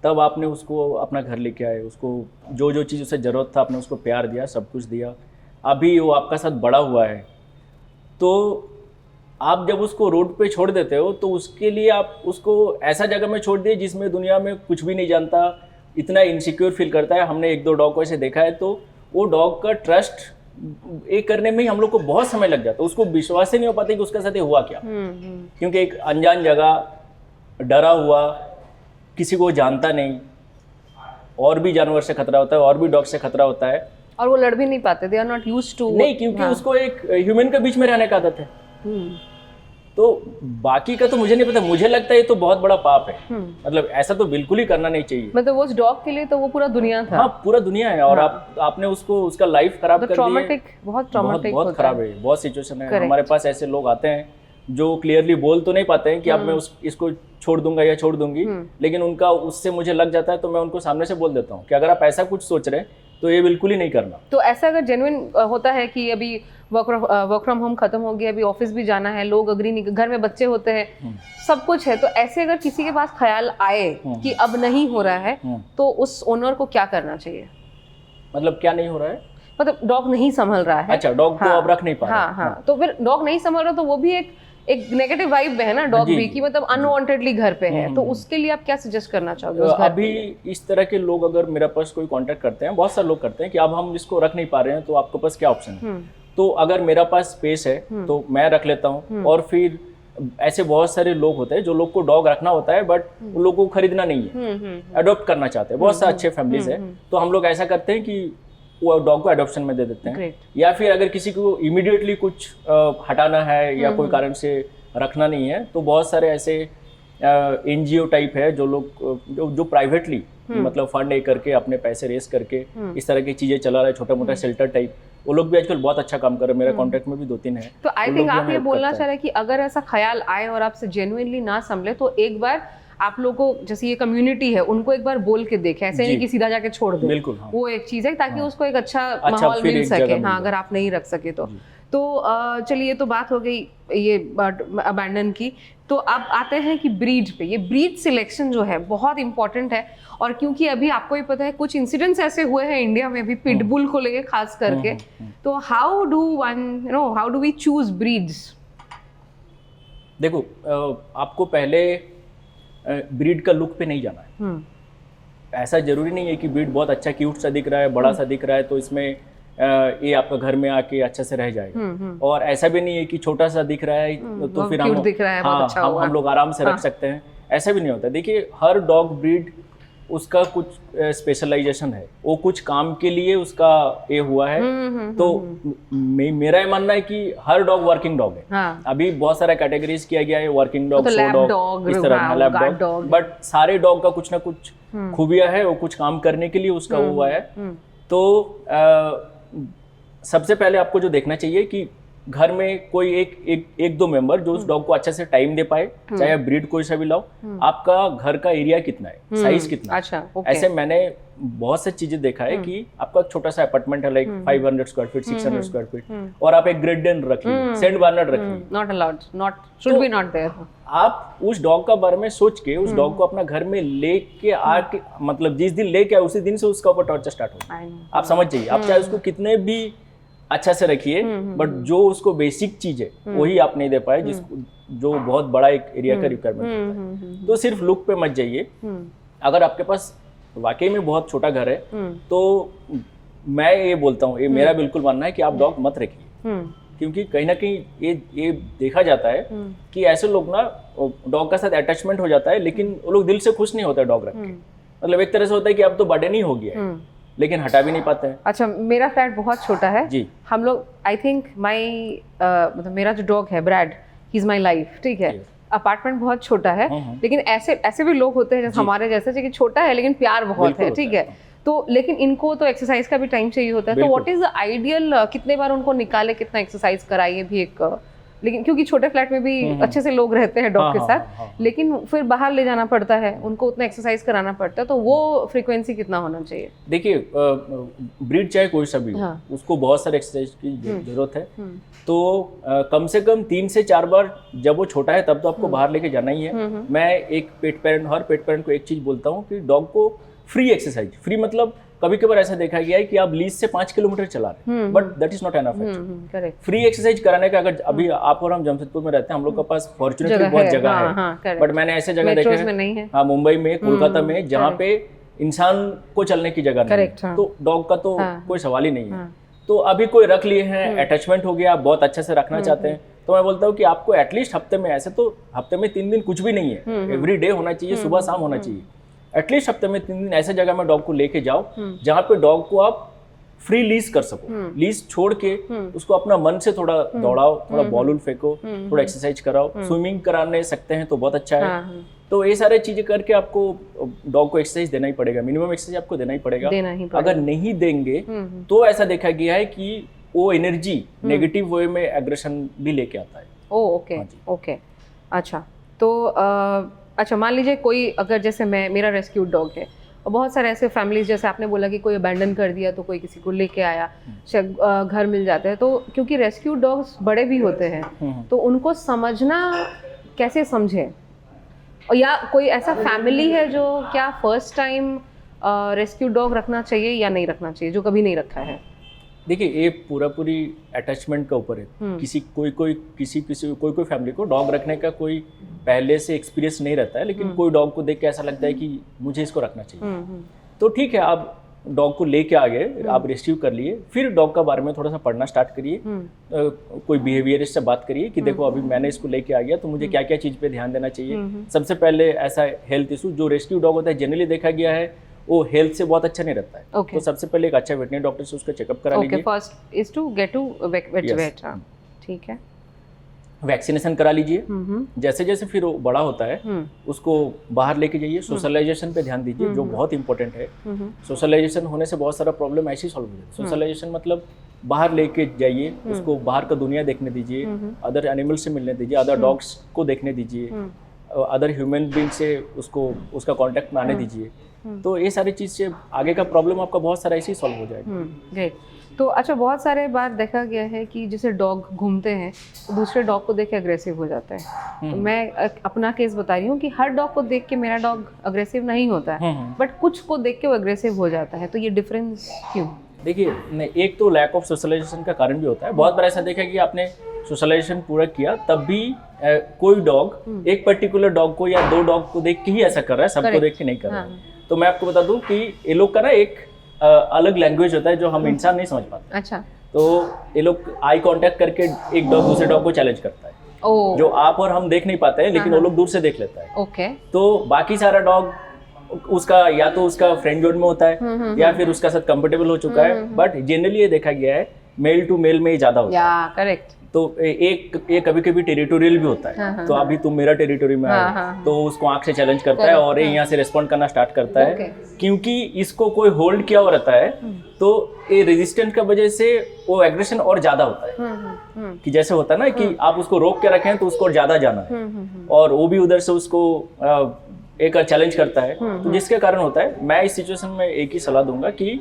तब आपने उसको अपना घर लेके आए, उसको जो चीज़ उसे ज़रूरत था आपने उसको प्यार दिया, सब कुछ दिया। अभी वो आपका साथ बड़ा हुआ है, तो आप जब उसको रोड पे छोड़ देते हो तो उसके लिए आप उसको ऐसा जगह में छोड़ दिए जिसमें दुनिया में कुछ भी नहीं जानता, इतना इनसिक्योर फील करता है। हमने 1-2 डॉग को ऐसे देखा है, तो वो डॉग का ट्रस्ट एक करने में ही हम लोग को बहुत समय लग जाता है। उसको विश्वास ही नहीं हो पाता कि उसके साथ ये हुआ क्या, क्योंकि एक अनजान जगह, डरा हुआ, किसी को जानता नहीं, और भी जानवर से खतरा होता है, और भी डॉग से खतरा होता है, और वो लड़ भी नहीं पाते, they are not used to. नहीं, क्योंकि उसको एक ह्यूमन के बीच में रहने का आदत है। तो बाकी का तो मुझे नहीं पता, मुझे लगता है ये तो बहुत बड़ा पाप है। मतलब ऐसा तो बिल्कुल ही करना नहीं चाहिए। मतलब वो उस डॉग के लिए तो वो पूरा दुनिया था। हाँ, पूरा दुनिया है। और आपने उसको उसका लाइफ खराब कर दिया। बहुत ट्रॉमेटिक, बहुत खराब है। बहुत सिचुएशन है। हमारे पास ऐसे लोग आते हैं जो क्लियरली बोल तो नहीं पाते हैं कि अब मैं इसको छोड़ दूंगा या छोड़ दूंगी, लेकिन उनका उससे मुझे लग जाता है, तो मैं उनको सामने से बोल देता हूँ कि अगर आप ऐसा कुछ सोच रहे हैं तो ये बिल्कुल ही नहीं करना। तो ऐसा अगर जेन्युइन होता है कि अभी वर्क फ्रॉम होम खत्म हो गया, अभी ऑफिस भी जाना है, लोग अग्री नहीं, घर में बच्चे होते हैं, सब कुछ है, तो ऐसे अगर किसी के पास ख्याल आए कि अब नहीं हो रहा है, तो उस ओनर को क्या करना चाहिए? मतलब क्या नहीं हो रहा है? मतलब डॉग नहीं संभल रहा है। अच्छा, डॉग को अब रख नहीं पा रहा। हाँ, तो फिर डॉग नहीं संभल रहा, तो वो भी एक नेगेटिव वाइब है ना डॉग भी, कि मतलब अनवांटेडली घर पे है, तो उसके लिए आप क्या सजेस्ट करना चाहोगे उस घर अभी इस तरह के लोग अगर मेरे पास कोई कांटेक्ट करते हैं, बहुत सारे लोग करते हैं कि अब हम इसको रख नहीं पा रहे हैं, तो आपके पास क्या ऑप्शन है? तो अगर मेरा पास स्पेस है तो मैं रख लेता हूँ। और फिर ऐसे बहुत सारे लोग होते हैं जो लोग को डॉग रखना होता है, बट उन लोगों को खरीदना नहीं है, अडॉप्ट करना चाहते हैं। बहुत सारे अच्छे फैमिलीज है, तो हम लोग ऐसा करते हैं कि वो डॉग को एडॉप्शन में दे देते हैं। या फिर अगर किसी को इमीडिएटली कुछ हटाना है या कोई कारण से रखना नहीं है, तो बहुत सारे ऐसे एनजीओ टाइप है जो लोग जो प्राइवेटली मतलब फंड एक करके अपने पैसे रेस करके इस तरह की चीजें चला रहे, छोटा मोटा शेल्टर टाइप, वो लोग भी आजकल बहुत अच्छा काम कर रहे हैं। मेरे कॉन्टेक्ट में भी 2-3 है। तो आई थिंक आप ये बोलना चाह रहे हैं कि अगर ऐसा ख्याल आए और आपसे जेन्युइनली ना संभले, तो एक बार आप लोगों को, जैसे ये कम्युनिटी है, उनको एक बार बोल के देखे, ऐसे नहीं कि सीधा जाके छोड़ दो। बिल्कुल, वो एक चीज है, ताकि उसको एक अच्छा माहौल मिल सके। हाँ, अगर आप नहीं रख सके तो चलिए, तो बात हो गई ये अबैंडन की। तो अब आते हैं कि ब्रीड पे। ये ब्रीड सिलेक्शन जो है बहुत इंपॉर्टेंट है, और क्योंकि अभी आपको ही पता है कुछ इंसिडेंट्स ऐसे हुए हैं इंडिया में भी पिटबुल को लेके खास करके, तो how do we choose breeds? देखो, आपको पहले ब्रीड का लुक पे नहीं जाना है। ऐसा जरूरी नहीं है कि ब्रीड बहुत अच्छा क्यूट सा दिख रहा है, बड़ा सा दिख रहा है, तो इसमें ये आपका घर में आके अच्छे से रह जाएगा। और ऐसा भी नहीं है कि छोटा सा दिख रहा है तो फिर हम लोग आराम से रख सकते हैं, ऐसा भी नहीं होता। देखिए, हर डॉग ब्रीड उसका कुछ स्पेशलाइजेशन है, वो कुछ काम के लिए उसका ये हुआ है। तो मेरा ये मानना है कि हर डॉग वर्किंग डॉग है। हाँ। अभी बहुत सारा कैटेगरीज किया गया है, वर्किंग डॉग, शो डॉग, इस तरह लैब डॉग, बट सारे डॉग का कुछ ना कुछ खूबियां है, वो कुछ काम करने के लिए उसका हुआ है। तो सबसे पहले आपको जो देखना चाहिए कि घर में कोई एक दो मेंबर जो उस डॉग को अच्छे से टाइम दे पाए, चाहे आप ब्रीड कोई सा भी लाओ। आपका घर का एरिया कितना है, साइज कितना है। अच्छा, ऐसे मैंने बहुत सी चीजें देखा है कि आपका छोटा सा अपार्टमेंट है, like 500 square feet, 600 square feet, और आप एक ग्रेट डेन रखिए, सेंट बर्नार्ड रखिए, not allowed, should be not there. आप उस डॉग का बारे में सोच के उस डॉग को अपना घर में लेके आके, मतलब जिस दिन लेके आए उसी दिन से उसका ऊपर टॉर्चर स्टार्ट होगा। आप समझ जाइए, आप चाहे उसको कितने भी अच्छा से रखिए, बट जो उसको बेसिक चीज है वही आप नहीं दे पाए, जिसको जो बहुत बड़ा एक एरिया का रिक्वायरमेंट होता है। तो सिर्फ लुक पे मत जाइए। अगर आपके पास वाकई में बहुत छोटा घर है, तो मैं ये बोलता हूँ, ये मेरा बिल्कुल मानना है कि आप डॉग मत रखिए, क्योंकि कहीं ना कहीं ये देखा जाता है कि ऐसे लोग ना डॉग का साथ अटैचमेंट हो जाता है, लेकिन वो लोग दिल से खुश नहीं होते डॉग रख के। मतलब एक तरह से होता है कि अब तो बर्डन ही हो गया है, लेकिन हटा भी नहीं पाते हैं। अच्छा, मेरा फ्लैट बहुत छोटा है जी। हम लोग आई थिंक मतलब मेरा जो डॉग है Brad, he is my life, ठीक है। अपार्टमेंट बहुत छोटा है, लेकिन ऐसे भी लोग होते हैं जैसे हमारे जैसे कि छोटा है लेकिन प्यार बहुत है, ठीक है। तो लेकिन इनको तो एक्सरसाइज का भी टाइम चाहिए होता है, तो व्हाट इज द आइडियल, कितने बार उनको निकाले, कितना एक्सरसाइज कराइए भी एक, लेकिन क्योंकि छोटे फ्लैट में भी अच्छे से लोग रहते हैं डॉग के साथ, लेकिन फिर बाहर ले जाना पड़ता है उनको, उतना एक्सरसाइज कराना पड़ता है, तो वो फ्रीक्वेंसी कितना होना चाहिए? देखिए ब्रीड चाहे कोई सा भी हो, उसको बहुत सारे एक्सरसाइज की जरूरत है। तो कम से कम 3 से 4 बार, जब वो छोटा है तब तो आपको बाहर लेके जाना ही है। मैं एक हर पेट पेरेंट को एक चीज बोलता हूँ कि डॉग को फ्री एक्सरसाइज, फ्री मतलब कभी कभार ऐसा देखा गया है कि आप लीज से 5 किलोमीटर चला रहे हैं, but that is not enough actually. Free exercise कराने का, अगर अभी आप और हम जमशेदपुर में रहते हैं, हम लोग के पास फॉर्चुनेटली बहुत जगह है, बट मैंने ऐसे जगह देखे हैं, हाँ, मुंबई में, कोलकाता में, जहाँ पे इंसान को चलने की जगह नहीं है, तो डॉग का तो कोई सवाल ही नहीं है। तो अभी कोई रख लिए हैं, अटैचमेंट हो गया, आप बहुत अच्छे से रखना चाहते हैं, तो मैं बोलता हूँ कि आपको एटलीस्ट हफ्ते में, ऐसे तो हफ्ते में 3 दिन कुछ भी नहीं है, एवरी डे होना चाहिए, सुबह शाम होना चाहिए। एटलीस्ट हफ्ते में 3 दिन ऐसे जगह में डॉग को लेके जाओ जहाँ पे डॉग को आप फ्री लीज कर सको, लीज छोड़ के उसको अपना मन से थोड़ा दौड़ाओ, थोड़ा बॉल फेंको, थोड़ा एक्सरसाइज कराओ, स्विमिंग कराने सकते हैं तो बहुत अच्छा है। तो ये सारे चीजें करके आपको डॉग को एक्सरसाइज देना ही पड़ेगा, मिनिमम एक्सरसाइज आपको देना ही पड़ेगा। अगर नहीं देंगे तो ऐसा देखा गया है कि वो एनर्जी नेगेटिव वे में एग्रेशन भी लेके आता है। ओके ओके, अच्छा। तो अच्छा, मान लीजिए कोई, अगर जैसे मेरा रेस्क्यूड डॉग है, और बहुत सारे ऐसे फैमिलीज, जैसे आपने बोला कि कोई अबैंडन कर दिया तो कोई किसी को लेके आया, घर मिल जाते हैं, तो क्योंकि रेस्क्यूड डॉग्स बड़े भी होते हैं, तो उनको समझना कैसे समझे, और या कोई ऐसा फैमिली है जो क्या फर्स्ट टाइम रेस्क्यू डॉग रखना चाहिए या नहीं रखना चाहिए, जो कभी नहीं रखा है? देखिए, ये पूरी अटैचमेंट का ऊपर है। कोई फैमिली को डॉग रखने का कोई पहले से एक्सपीरियंस नहीं रहता है, लेकिन कोई डॉग को देख के ऐसा लगता है कि मुझे इसको रखना चाहिए। तो ठीक है, आप डॉग को लेके आ गए, आप रेस्क्यू कर लिए, फिर डॉग का बारे में थोड़ा सा पढ़ना स्टार्ट करिए, कोई बिहेवियरिस्ट से बात करिए कि देखो अभी मैंने इसको लेके आ गया तो मुझे क्या क्या चीज़ पे ध्यान देना चाहिए। सबसे पहले ऐसा हेल्थ इशू, जो रेस्क्यू डॉग होता है जनरली देखा गया है वो हेल्थ से बहुत अच्छा नहीं रहता है। तो सबसे पहले एक अच्छा वेटनरी डॉक्टर से उसका चेकअप करा लीजिए। First is to get to vet, ठीक है। वैक्सीनेशन करा लीजिए। जैसे जैसे फिर वो बड़ा होता है उसको बाहर लेके जाइए, सोशलाइजेशन पे ध्यान दीजिए, जो बहुत इंपॉर्टेंट है। सोशलाइजेशन होने से बहुत सारा प्रॉब्लम ऐसे ही सॉल्व हो जाए। सोशलाइजेशन मतलब बाहर लेके जाइए, उसको बाहर का दुनिया देखने दीजिए, अदर एनिमल्स से मिलने दीजिए, अदर डॉग्स को देखने दीजिए, अदर ह्यूमन बीइंग से उसको उसका कांटेक्ट में आने दीजिए। तो ये सारी चीज़ से आगे का प्रॉब्लम आपका बहुत सारा ऐसे ही सॉल्व हो जाएगा। ग्रेट। तो अच्छा, बहुत सारे बार देखा गया है कि जैसे डॉग घूमते हैं तो दूसरे डॉग को देख के अग्रेसिव हो जाता है। तो मैं अपना केस बता रही हूँ कि हर डॉग को देख के मेरा डॉग अग्रेसिव नहीं होता है, बट कुछ को देख के वो अग्रेसिव हो जाता है, तो ये डिफरेंस क्यों? देखिए, एक तो लैक ऑफ सोशलाइजेशन का कारण भी होता है। बहुत बार ऐसा देखा कि आपने सोशलाइजेशन पूरा किया तब भी कोई डॉग एक पर्टिकुलर डॉग को या 2 डॉग को देख के ही ऐसा कर रहा है, सबको देख के नहीं कर रहा है। तो मैं आपको बता दूं कि ये लोग का ना एक अलग लैंग्वेज होता है जो हम इंसान नहीं समझ पाते। अच्छा। तो ये लोग आई कांटेक्ट करके एक डॉग दूसरे डॉग को चैलेंज करता है, जो आप और हम देख नहीं पाते हैं, लेकिन वो लोग दूर से देख लेता है। ओके। तो बाकी सारा डॉग उसका या तो उसका फ्रेंड जोन में होता है या फिर उसका साथ कंफर्टेबल हो चुका है, बट जनरली ये देखा गया है मेल टू मेल में ही ज्यादा होता है। करेक्ट। तो एक कभी कभी टेरिटोरियल भी होता है। तो अभी तुम मेरा टेरिटोरी में आए, तो उसको आंख से चैलेंज करता है और यहाँ से रिस्पॉन्ड करना स्टार्ट करता है, क्योंकि इसको कोई होल्ड किया हुआ रहता है। तो ये रेजिस्टेंस की वजह से वो एग्रेशन और ज्यादा होता है। कि जैसे होता है ना कि आप उसको रोक के रखें तो उसको और ज्यादा जाना है, और वो भी उधर से उसको एक चैलेंज करता है। तो जिसके कारण होता है, मैं इस सिचुएशन में एक ही सलाह दूंगा कि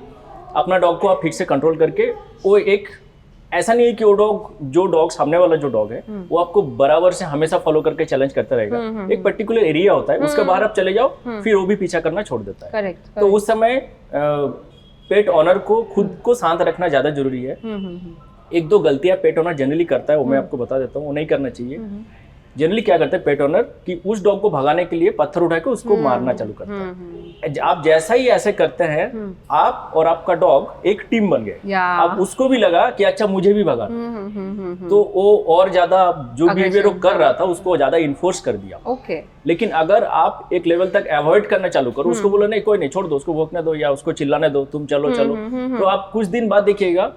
अपना डॉग को आप ठीक से कंट्रोल करके, वो एक ऐसा नहीं है कि जो डॉग सामने वाला जो डॉग है वो आपको बराबर से हमेशा फॉलो करके चैलेंज करता रहेगा। एक पर्टिकुलर एरिया होता है, उसके बाहर आप चले जाओ, फिर वो भी पीछा करना छोड़ देता है। करेक्ट। तो उस समय पेट ऑनर को खुद को शांत रखना ज्यादा जरूरी है। 1-2 गलतियां पेट ऑनर जनरली करता है, वो मैं आपको बता देता हूँ, वो नहीं करना चाहिए। जनरली क्या करते हैं पेट ओनर कि उस डॉग को भगाने के लिए पत्थर उठा के उसको मारना चालू करता है। आप जैसा ही ऐसे करते हैं, आप और आपका डॉग एक टीम बन गए। अब उसको भी लगा कि अच्छा मुझे भी भगाना, तो वो और ज्यादा जो बिहेवियर वो कर रहा था उसको ज्यादा इन्फोर्स कर दिया। ओके। लेकिन अगर आप एक लेवल तक अवॉइड करना चालू करो, उसको बोलो नहीं कोई नहीं छोड़ दो, उसको भौंकने दो या उसको चिल्लाने दो, तुम चलो चलो, तो आप कुछ दिन बाद देखिएगा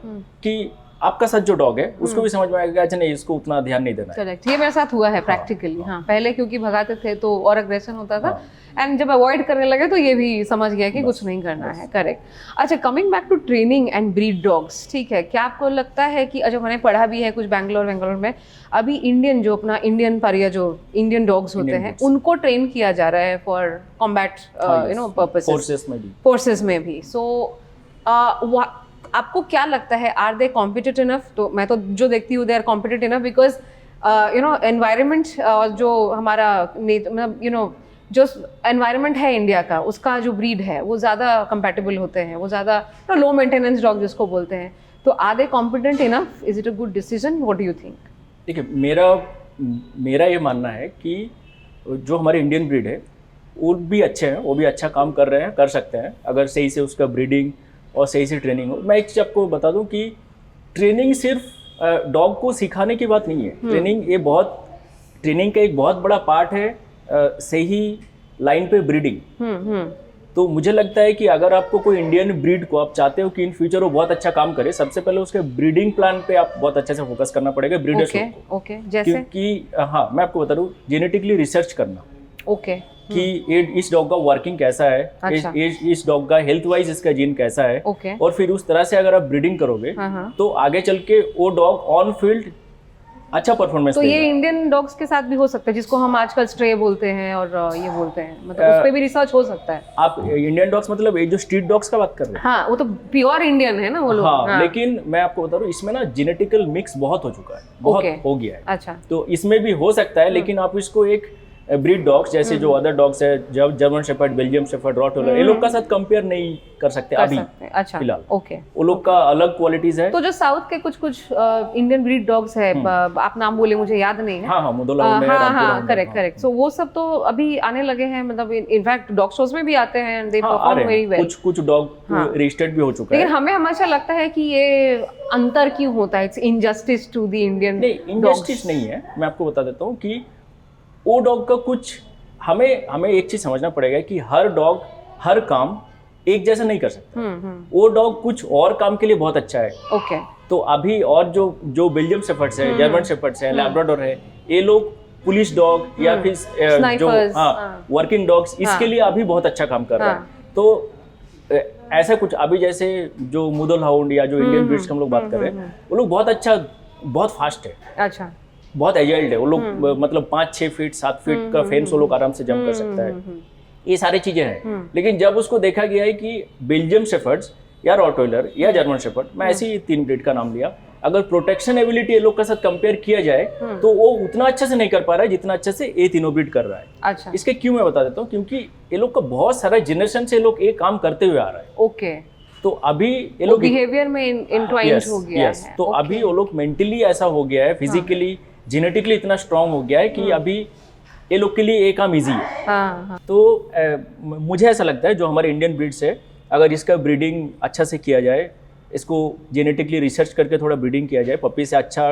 कि आपका साथ जो डॉग है उसको भी समझ में आएगा अच्छा नहीं इसको उतना ध्यान नहीं देना है। करेक्ट, ये मेरे साथ हुआ है प्रैक्टिकली। हाँ, पहले क्योंकि भगाते थे तो और अग्रेशन होता था, एंड जब अवॉइड करने लगे तो ये भी समझ गया कि कुछ नहीं करना है। करेक्ट। अच्छा, coming back to training and breed dogs, ठीक है, क्या आपको लगता है कि जो मैंने पढ़ा भी है कुछ बैंगलोर में, अभी इंडियन जो अपना इंडियन पारिया जो इंडियन डॉग्स होते हैं उनको ट्रेन किया जा रहा है फॉर कॉम्बैट पर्पसेस, फोर्सेस में भी। सो आपको क्या लगता है, आर दे कॉम्पिटिटिव इनफ? तो मैं तो जो देखती हूँ they are competitive enough because environment जो हमारा मतलब जो एनवायरनमेंट है इंडिया का, उसका जो ब्रीड है वो ज़्यादा कंपैटिबल होते हैं, वो ज़्यादा लो मेंटेनेंस डॉग जिसको बोलते हैं। तो are they competent enough? Is it a good decision? What do you think? देखिए, मेरा ये मानना है कि जो हमारे इंडियन ब्रीड है वो भी अच्छे हैं, वो भी अच्छा काम कर रहे हैं, कर सकते हैं अगर सही से उसका ब्रीडिंग और सही से ट्रेनिंग हो। मैं एक चीज़ आपको बता दूं कि ट्रेनिंग सिर्फ डॉग को सिखाने की बात नहीं है। ट्रेनिंग का एक बहुत बड़ा पार्ट है सही लाइन पे ब्रीडिंग। तो मुझे लगता है कि अगर आपको कोई इंडियन ब्रीड को आप चाहते हो कि इन फ्यूचर वो बहुत अच्छा काम करे, सबसे पहले उसके ब्रीडिंग प्लान पे आप बहुत अच्छे से फोकस करना पड़ेगा ब्रीडर्स को। ओके, जैसे क्योंकि हाँ, मैं आपको बता दूं, जेनेटिकली रिसर्च करना। ओके। कि इस डॉग का वर्किंग कैसा है, अच्छा। इस डॉग का हेल्थ वाइज इसका जीन कैसा है, और फिर उस तरह से अगर आप ब्रीडिंग करोगे तो आगे चल के वो डॉग ऑन फील्ड अच्छा परफॉर्मेंस तो ये इंडियन डॉग्स के साथ भी हो सकता है, जिसको हम आजकल स्ट्रे बोलते हैं और ये बोलते हैं, मतलब उस पे भी रिसर्च हो सकता है। आप इंडियन डॉग्स मतलब ये जो स्ट्रीट डॉग्स का बात कर रहे हैं? हाँ, वो तो प्योर इंडियन है ना वो लोग। हाँ, लेकिन मैं आपको बता रहा हूँ इसमें ना जेनेटिकल मिक्स बहुत हो चुका है, बहुत हो गया है। अच्छा। तो इसमें भी हो सकता है, लेकिन आप इसको एक ब्रीड डॉग्स जैसे जो अदर डॉग्स है, German shepherd, Belgium shepherd, Rottweiler, ये लोग का साथ कंपेयर नहीं कर सकते अभी फिलहाल। ओके। वो लोग का अलग क्वालिटीज है। तो जो साउथ के कुछ इंडियन ब्रीड डॉग्स है, आप नाम बोले, मुझे याद नहीं है। हाँ, मुदोला है, हाँ, करेक्ट। सो वो सब तो अभी आने लगे हैं, मतलब इनफैक्ट डॉग शोज में भी आते हैं, दे परफॉर्म वेरी वेल। कुछ डॉग रजिस्टर्ड भी हो चुका है। लेकिन हमें हमेशा लगता है कि ये अंतर क्यों होता है, it's injustice to the Indian. नहीं, इनजस्टिस नहीं है, मैं आपको बता देता हूँ कि वो डॉग का कुछ हमें एक चीज समझना पड़ेगा कि हर डॉग हर काम एक जैसा नहीं कर सकता। वो डॉग कुछ और काम के लिए बहुत अच्छा है। ओके। तो अभी और जो बेल्जियम शेफर्ड्स है, जर्मन शेफर्ड्स है, लैब्राडोर है, ये लोग पुलिस डॉग या फिर जो वर्किंग डॉग्स, इसके लिए अभी बहुत अच्छा काम कर रहा है। तो ऐसा कुछ अभी जैसे जो मुदोल हाउंड या जो इंडियन ब्रीड्स की हम लोग बात कर रहे हैं, वो लोग बहुत अच्छा, बहुत फास्ट है। अच्छा। बहुत एजाइल्ड है वो लोग, मतलब 5-6 फीट 7 फीट का फेंस वो लोग आराम से जंप कर सकता है। ये सारी चीजें हैं। लेकिन जब उसको देखा गया है कि बेल्जियम शेफर्ड्स या रॉटवेलर या जर्मन शेफर्ड, मैं ऐसे ही 3 ब्रीड का नाम लिया, अगर प्रोटेक्शन एबिलिटी ये लोग के साथ कंपेयर किया जाए तो वो उतना अच्छा से नहीं कर पा रहा है जितना अच्छा से ये तीनों ब्रीड कर रहा है। अच्छा। इसके क्यों मैं बता देता हूँ, क्योंकि ये लोग का बहुत सारा जनरेशन से लोग ये काम करते हुए आ रहा है। ओके। तो अभी ये लोग बिहेवियर में इंट्वाइंड हो गया है। तो अभी वो लोग मेंटली ऐसा हो गया है, फिजिकली जेनेटिकली इतना स्ट्रांग हो गया है कि अभी ये लोग के लिए ये काम इजी है। तो मुझे ऐसा लगता है जो हमारे इंडियन ब्रीड्स है, अगर इसका ब्रीडिंग अच्छा से किया जाए, इसको जेनेटिकली रिसर्च करके थोड़ा ब्रीडिंग किया जाए, पपी से अच्छा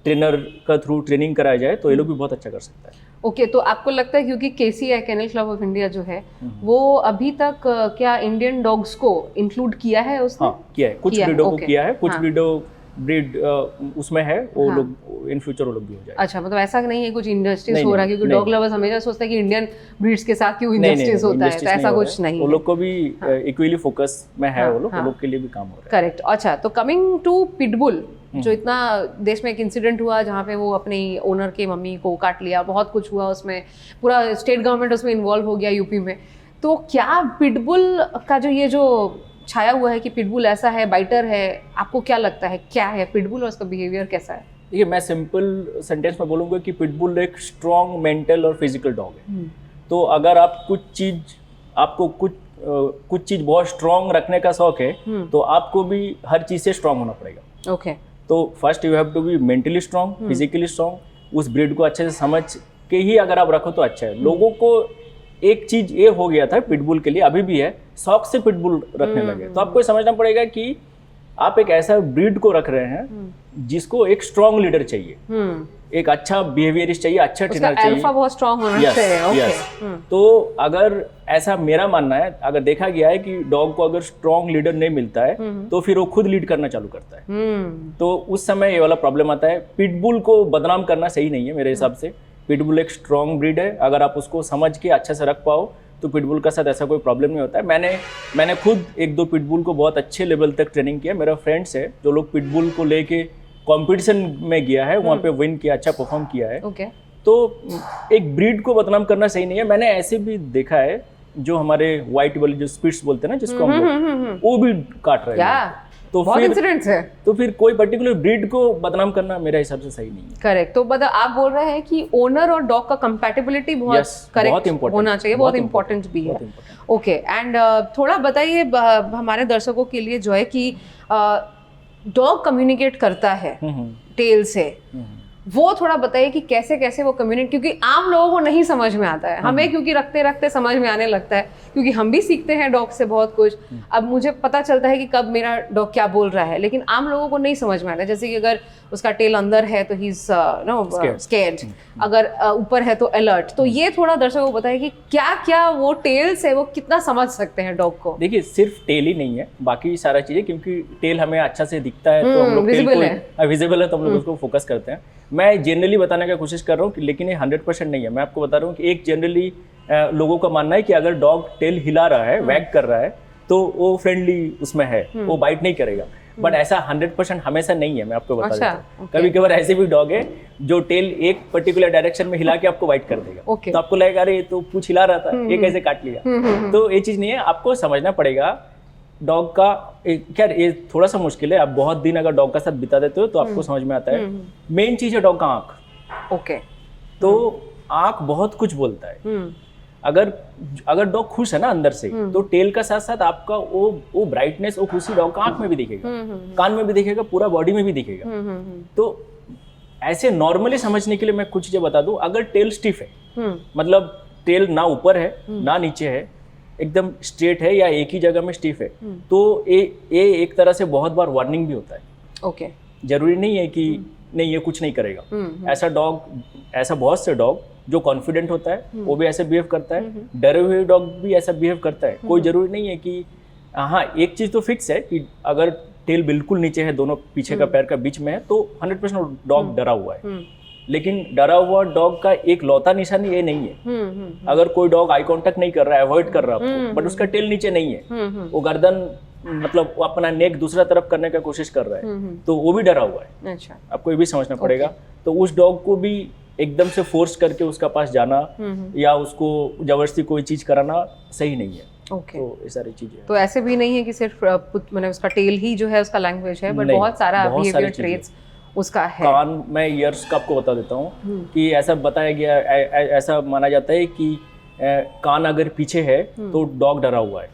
ट्रेनर का थ्रू ट्रेनिंग कराया जाए, तो ये लोग भी बहुत अच्छा कर सकता है। ओके। तो आपको लगता है क्योंकि KCI kennel club of India जो है वो अभी तक क्या इंडियन डॉग्स को इंक्लूड किया है उसने? हाँ, किया है, कुछ ब्रीडों को किया है, कुछ ब्रीड उसमें है, वो लोग इन फ्यूचर वो लोग भी हो जाए। अच्छा, मतलब ऐसा नहीं है कुछ इंडस्ट्रीज हो रहा है, क्योंकि डॉग लवर्स हमेशा सोचते हैं कि इंडियन ब्रीड्स के साथ क्यों इंडस्ट्रीज होता है, तो ऐसा कुछ नहीं है। वो लोग को भी इक्वली फोकस में है, वो लोग के लिए भी काम हो रहा है। करेक्ट। अच्छा, तो कमिंग टू पिटबुल, जो इतना देश में एक इंसिडेंट हुआ जहाँ पे वो अपने ओनर के मम्मी को काट लिया, बहुत कुछ हुआ उसमें, पूरा स्टेट गवर्नमेंट उसमें इन्वॉल्व हो गया यूपी में। तो क्या पिटबुल का जो ये जो छाया हुआ है कि पिटबुल ऐसा है, बाइटर है, आपको क्या लगता है क्या है पिटबुल और उसका बिहेवियर कैसा है? देखिए, मैं सिंपल सेंटेंस में बोलूँगा कि पिटबुल एक स्ट्रॉन्ग मेंटल और फिजिकल डॉग है। तो अगर आप आपको कुछ चीज़ बहुत स्ट्रॉन्ग रखने का शौक है, तो आपको भी हर चीज़ से स्ट्रॉन्ग होना पड़ेगा। ओके। तो first you have to be mentally strong, physically strong, उस ब्रीड को अच्छे से समझ के ही अगर आप रखो तो अच्छा है। लोगों को एक चीज ये हो गया था पिटबुल के लिए, अभी भी है, शौक से पिटबुल रखने लगे। तो आपको समझना पड़ेगा कि आप एक ऐसा ब्रीड को रख रहे हैं जिसको एक स्ट्रॉन्ग लीडर चाहिए, एक अच्छा बिहेवियरिस्ट चाहिए, अच्छा ट्रेनर चाहिए, अल्फा बहुत स्ट्रांग होना चाहिए। तो अगर ऐसा मेरा मानना है, अगर देखा गया है कि डॉग को अगर स्ट्रॉन्ग लीडर नहीं मिलता है तो फिर वो खुद लीड करना चालू करता है। तो उस समय ये वाला प्रॉब्लम आता है। पिटबुल को बदनाम करना सही नहीं है मेरे हिसाब से। पिटबुल एक स्ट्रॉन्ग ब्रीड है, अगर आप उसको समझ के अच्छे से रख पाओ तो पिटबुल का साथ ऐसा कोई प्रॉब्लम नहीं होता है। मैंने खुद 1-2 पिटबुल को बहुत अच्छे लेवल तक ट्रेनिंग किया। मेरा फ्रेंड्स है जो लोग पिटबुल को लेके कंपटीशन में गया है, वहाँ पे विन किया, अच्छा परफॉर्म किया है। तो एक ब्रीड को बदनाम करना सही नहीं है। मैंने ऐसे भी देखा है जो हमारे व्हाइट वाली जो स्पिट्स बोलते हैं ना, जिसको हम लोग, वो भी काट रहे हैं। तो बहुत इंसिडेंट्स है। तो फिर कोई पर्टिकुलर ब्रीड को बदनाम करना मेरे हिसाब से सही नहीं है। करेक्ट। तो मतलब आप बोल रहे हैं कि ओनर और डॉग का कंपैटिबिलिटी बहुत करेक्ट होना चाहिए, बहुत इंपॉर्टेंट भी है। ओके, एंड थोड़ा बताइए हमारे दर्शकों के लिए जो है कि डॉग कम्युनिकेट करता है टेल से, वो थोड़ा बताइए कि कैसे कैसे वो कम्युनिकेट, क्योंकि आम लोगों को नहीं समझ में आता है। हमें क्योंकि रखते रखते समझ में आने लगता है, क्योंकि हम भी सीखते हैं डॉग से बहुत कुछ। अब मुझे पता चलता है कि कब मेरा डॉग क्या बोल रहा है, लेकिन आम लोगों को नहीं समझ में आता है। जैसे कि अगर उसका टेल अंदर है तो ही इज स्कैर्ड, अगर ऊपर है तो अलर्ट। तो ये थोड़ा दर्शकों को बताइए कि क्या क्या वो टेल्स है, वो कितना समझ सकते हैं डॉग को। देखिए, सिर्फ टेल ही नहीं है, बाकी सारा चीजें, क्योंकि टेल हमें अच्छा से दिखता है तो हम लोग विजिबल है तो हम लोग उसको फोकस करते हैं। मैं जनरली बताने का कोशिश कर रहा हूँ, लेकिन ये 100% नहीं है। मैं आपको बता रहा हूँ कि एक जनरली लोगों का मानना है कि अगर डॉग टेल हिला रहा है, वैग कर रहा है, तो वो फ्रेंडली उसमें है, वो बाइट नहीं करेगा। बट ऐसा 100% हमेशा नहीं है, मैं आपको बता देता हूँ। कभी कभार ऐसे भी डॉग है जो टेल एक पर्टिकुलर डायरेक्शन में हिला के आपको बाइट कर देगा। तो आपको लगेगा अरे तो पूंछ हिला रहा था, ये कैसे काट लिया। तो ये चीज नहीं है, आपको समझना पड़ेगा डॉग का। खैर ये थोड़ा सा मुश्किल है, आप बहुत दिन अगर डॉग का साथ बिता देते हो तो आपको समझ में आता है। मेन चीज है डॉग का आंख। ओके। तो आंख बहुत कुछ बोलता है। अगर डॉग खुश है ना अंदर से, तो टेल का साथ साथ आपका वो ब्राइटनेस, वो खुशी डॉग का आंख में भी दिखेगा, कान में भी दिखेगा, पूरा बॉडी में भी दिखेगा। तो ऐसे नॉर्मली समझने के लिए मैं कुछ चीजें बता दूं। अगर टेल स्टिफ है, मतलब टेल ना ऊपर है ना नीचे है, एकदम स्ट्रेट है या एक ही जगह में स्टिफ है, तो ये एक तरह से बहुत बार वार्निंग भी होता है। ओके। जरूरी नहीं है कि नहीं ये कुछ नहीं करेगा। ऐसा डॉग, ऐसा बहुत से डॉग जो कॉन्फिडेंट होता है वो भी ऐसे बिहेव करता है, डरे हुए डॉग भी ऐसा बिहेव करता है। कोई जरूरी नहीं है कि, हाँ एक चीज तो फिक्स है कि अगर टेल बिल्कुल नीचे है, दोनों पीछे का पैर का बीच में है, तो 100% डॉग डरा हुआ है। लेकिन डरा हुआ डॉग का एक लौता निशानी ये नहीं है। अगर कोई डॉग आई कांटेक्ट नहीं कर रहा है, अवॉइड कर रहा है, बट उसका टेल नीचे नहीं है, वो गर्दन मतलब वो अपना नेक दूसरा तरफ करने का कोशिश कर रहा है, तो वो भी डरा हुआ है। अच्छा। आपको ये भी समझना पड़ेगा। तो उस डॉग को भी एकदम से फोर्स करके उसका पास जाना या उसको जबरदस्ती कोई चीज कराना सही नहीं है। ओके। तो ये सारी चीजें, तो ऐसे भी नहीं है कि सिर्फ मतलब उसका टेल ही जो है उसका लैंग्वेज है, बट बहुत सारा बिहेवियर ट्रेट्स उसका है। कान, मैं ईयर्स का आपको बता देता हूँ कि ऐसा बताया गया, ऐसा माना जाता है कि कान अगर पीछे है तो डॉग डरा हुआ है।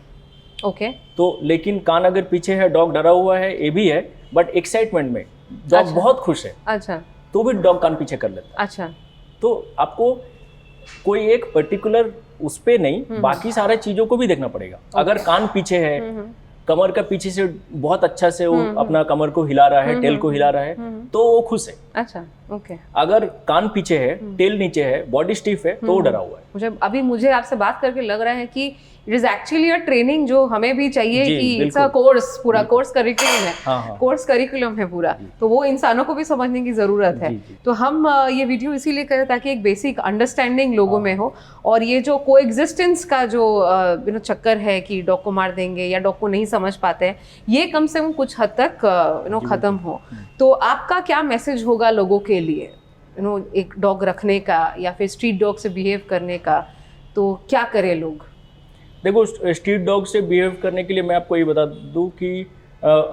ओके। तो लेकिन कान अगर पीछे है, डॉग डरा हुआ है, ये भी है, बट एक्साइटमेंट में डॉग बहुत खुश है, अच्छा, तो भी डॉग कान पीछे कर लेता है। अच्छा। तो आपको कोई एक पर्टिकुलर उस पे नहीं, बाकी सारे चीजों को भी देखना पड़ेगा। अगर कान पीछे है, कमर का पीछे से बहुत अच्छा से वो अपना कमर को हिला रहा है, टेल को हिला रहा है, तो वो खुश है। अच्छा। ओके। अगर कान पीछे है, टेल नीचे है, बॉडी स्टिफ है, तो वो डरा हुआ है। मुझे आपसे बात करके लग रहा है कि it is actually a training जो हमें भी चाहिए कि इट्स अ कोर्स, पूरा कोर्स करिकुलम है, कोर्स करिकुलम है पूरा, तो वो इंसानों को भी समझने की जरूरत है। तो हम ये वीडियो इसीलिए करें ताकि एक बेसिक अंडरस्टैंडिंग लोगों में हो, और ये जो कोएग्जिस्टेंस का जो चक्कर है कि डॉग को मार देंगे या डॉग को नहीं समझ पाते हैं, ये कम से कम कुछ हद तक खत्म हो। तो आपका क्या मैसेज होगा लोगों के लिए, एक डॉग रखने का या फिर स्ट्रीट डॉग से बिहेव करने का, तो क्या करें लोग? देखो, स्ट्रीट डॉग से बिहेव करने के लिए मैं आपको ये बता दूं कि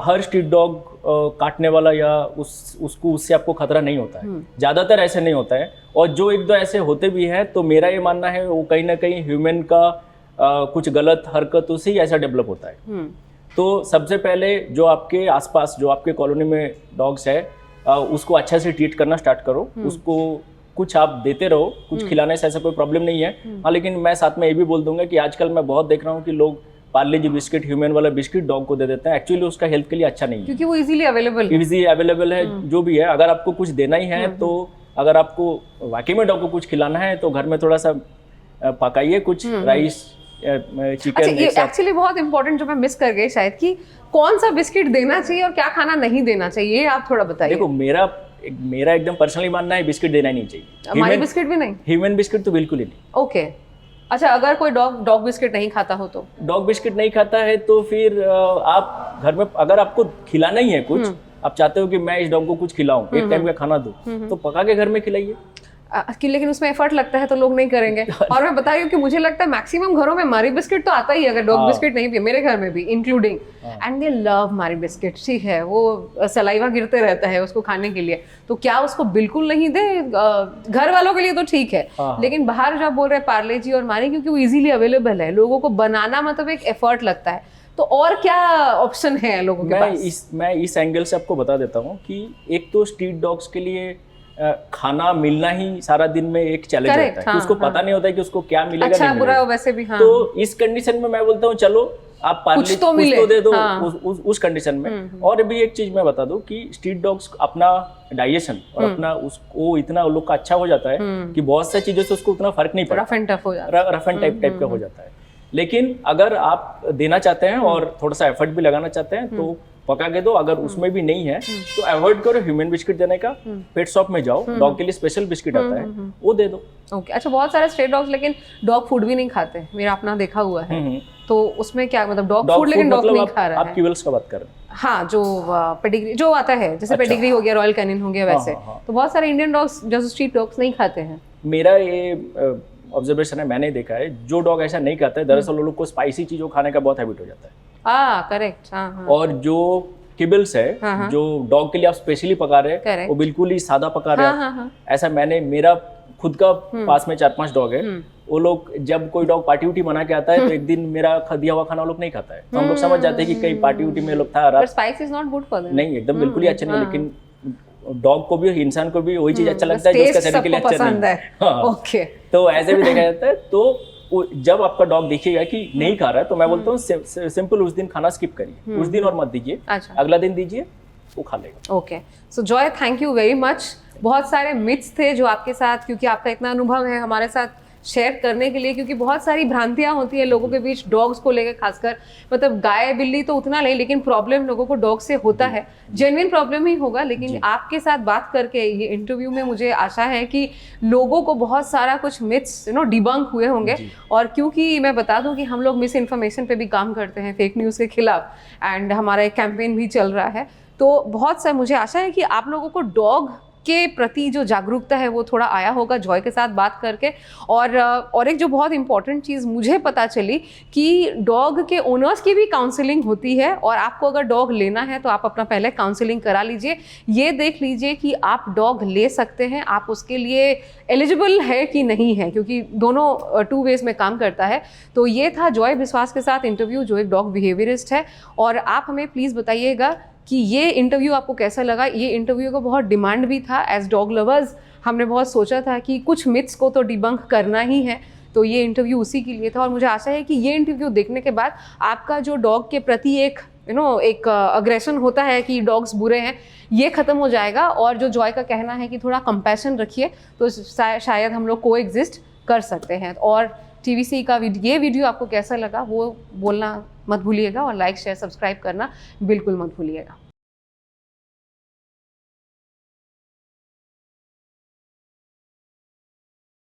हर स्ट्रीट डॉग काटने वाला या उसको उससे आपको खतरा नहीं होता है। ज़्यादातर ऐसे नहीं होता है, और जो एक दो ऐसे होते भी हैं तो मेरा ये मानना है वो कहीं ना कहीं ह्यूमन का कुछ गलत हरकतों से ही ऐसा डेवलप होता है। तो सबसे पहले जो आपके आसपास, जो आपके कॉलोनी में डॉग्स है, उसको अच्छा से ट्रीट करना स्टार्ट करो। उसको कुछ आप देते रहो, कुछ खिलाने से ऐसा कोई प्रॉब्लम नहीं है। हाँ, लेकिन मैं साथ में ये भी बोल दूंगा कि आजकल मैं बहुत देख रहा हूँ कि लोग पार्ले जी बिस्किट, ह्यूमन वाला बिस्किट डॉग को दे देते हैं। एक्चुअली उसका हेल्थ के लिए अच्छा नहीं है, क्योंकि वो इजीली अवेलेबल है। जो भी है, अगर आपको कुछ देना ही है तो अगर आपको वाकई में डॉग को कुछ खिलाना है तो घर में थोड़ा सा पकाइए कुछ राइस, चिकन। अच्छा, ये एक्चुअली बहुत इंपॉर्टेंट जो मैं मिस कर गई शायद, कि कौन सा बिस्किट देना चाहिए और क्या खाना नहीं देना चाहिए, ये आप थोड़ा बताइए। देखो, मेरा एकदम पर्सनली मानना है बिस्किट देना नहीं चाहिए। हमारी बिस्किट भी नहीं? ह्यूमन बिस्किट तो बिल्कुल ही नहीं। ओके, अच्छा, अगर कोई डॉग बिस्किट नहीं खाता हो तो? डॉग बिस्किट नहीं खाता है तो फिर आप घर में, अगर आपको खिलाना ही है कुछ, आप चाहते हो कि मैं इस डॉग को कुछ खिलाऊं, एक टाइम का खाना दूं, तो पका के घर में खिलाइए। लेकिन उसमें एफर्ट लगता है तो लोग नहीं करेंगे। और मैं बताइए कि मुझे लगता है मैक्सिमम घरों में मारी बिस्किट तो आता ही है, अगर डॉग बिस्किट नहीं भी, मेरे घर में भी इंक्लूडिंग, एंड दे लव मारी बिस्किट। ठीक है, वो सलाइवा गिरते रहता है उसको खाने के लिए, तो क्या उसको बिल्कुल नहीं दे? घर वालों के लिए तो ठीक है, लेकिन बाहर जब बोल रहे हैं पार्ले जी और मारी, क्योंकि वो इजीली अवेलेबल है, लोगों को बनाना मतलब एक एफर्ट लगता है, तो और क्या ऑप्शन है लोगों के पास? मैं इस एंगल से आपको बता देता हूँ कि एक तो स्ट्रीट डॉग्स के लिए खाना मिलना ही सारा दिन में एक चैलेंज होता है, कि उसको पता नहीं होता है कि उसको क्या मिलेगा, अच्छा, नहीं बुरा वैसे भी। हाँ। तो इस कंडीशन में मैं बोलता हूँ चलो आप कुछ तो दे दो। उस कंडीशन में। और भी एक चीज मैं बता दूं कि स्ट्रीट डॉग्स अपना डाइजेशन और अपना उसको इतना उन लोग का अच्छा हो जाता है कि बहुत सारी चीजों से उसको उतना फर्क नहीं पड़ता, रफ एंड टफ हो जाता है, रफ एंड टाइप का हो जाता है। लेकिन अगर आप देना चाहते हैं और थोड़ा सा एफर्ट भी लगाना चाहते हैं तो पका के दो। अगर उसमें भी नहीं है तो अवॉइड करो ह्यूमन बिस्किट देने का, पेट शॉप में जाओ, डॉग के लिए स्पेशल बिस्किट आता है, वो दे दो। ओके, अच्छा, बहुत सारे स्ट्रे डॉग्स लेकिन डॉग फूड भी नहीं खाते, मेरा अपना देखा हुआ है, तो उसमें क्या मतलब डॉग फूड लेकिन डॉग नहीं खा रहा है? आप क्यूबल्स का बात कर रहे हैं? हाँ, जो पेडिग्री जो आता है, जैसे पेडिग्री हो गया, रॉयल कैनिन हो गया, वैसे तो बहुत सारे इंडियन डॉग्स जो स्ट्रीट डॉग्स नहीं खाते हैं। मेरा ये ऑब्जर्वेशन है, मैंने देखा है जो डॉग ऐसा नहीं खाता है, दरअसल लोग को स्पाइसी चीजों खाने का बहुत हैबिट हो जाता है। करेक्ट। और जो किबल्स है, जो डॉग के लिए आप स्पेशली पका रहे हैं, वो बिल्कुल ही सादा पका रहे हैं। ऐसा मेरा खुद का पास में 4-5 डॉग है, वो लोग जब कोई डॉग पार्टी उटी मना के आता है तो एक दिन मेरा दिया हुआ खाना वो लोग नहीं खाता है, तो हम लोग समझ जाते हैं कि कहीं पार्टी उटी में लोग था। Spice is not good for them. नहीं, एकदम बिल्कुल ही अच्छा नहीं, लेकिन डॉग को भी, इंसान को भी वही चीज अच्छा लगता है जो उसका शरीर के लिए अच्छा नहीं है। ओके, तो ऐसे भी देखा जाता है। तो जब आपका डॉग देखिएगा कि नहीं खा रहा है तो मैं बोलता हूँ सिंपल उस दिन खाना स्किप करिए, उस दिन और मत दीजिए, अगला दिन दीजिए, वो खा लेगा। Okay, so Joy, thank you very much. बहुत सारे मिथ्स थे जो आपके साथ, क्योंकि आपका इतना अनुभव है, हमारे साथ शेयर करने के लिए, क्योंकि बहुत सारी भ्रांतियां होती है लोगों के बीच डॉग्स को लेकर, खासकर मतलब गाय बिल्ली तो उतना नहीं, लेकिन प्रॉब्लम लोगों को डॉग से होता है, जेन्युइन प्रॉब्लम ही होगा। लेकिन आपके साथ बात करके ये इंटरव्यू में मुझे आशा है कि लोगों को बहुत सारा कुछ मिथ्स डिबंक हुए होंगे। और क्योंकि मैं बता दूं कि हम लोग मिस इन्फॉर्मेशन पे भी काम करते हैं, फेक न्यूज़ के खिलाफ, एंड हमारा एक कैंपेन भी चल रहा है, तो बहुत सा मुझे आशा है कि आप लोगों को डॉग के प्रति जो जागरूकता है वो थोड़ा आया होगा जॉय के साथ बात करके। और एक जो बहुत इंपॉर्टेंट चीज़ मुझे पता चली कि डॉग के ओनर्स की भी काउंसलिंग होती है, और आपको अगर डॉग लेना है तो आप अपना पहले काउंसलिंग करा लीजिए, ये देख लीजिए कि आप डॉग ले सकते हैं, आप उसके लिए एलिजिबल है कि नहीं है, क्योंकि दोनों 2 वेज में काम करता है। तो ये था जॉय बिस्वास के साथ इंटरव्यू, जो एक डॉग बिहेवियरिस्ट है। और आप हमें प्लीज़ बताइएगा कि ये इंटरव्यू आपको कैसा लगा। ये इंटरव्यू का बहुत डिमांड भी था, एज डॉग लवर्स हमने बहुत सोचा था कि कुछ मिथ्स को तो डिबंक करना ही है, तो ये इंटरव्यू उसी के लिए था। और मुझे आशा है कि ये इंटरव्यू देखने के बाद आपका जो डॉग के प्रति एक अग्रेशन होता है कि डॉग्स बुरे हैं, ये ख़त्म हो जाएगा। और जो जॉय का कहना है कि थोड़ा कंपैशन रखिए, तो शायद हम लोग को एग्जिस्ट कर सकते हैं। और TVC का ये वीडियो आपको कैसा लगा वो बोलना मत भूलिएगा, और लाइक शेयर सब्सक्राइब करना बिल्कुल मत भूलिएगा।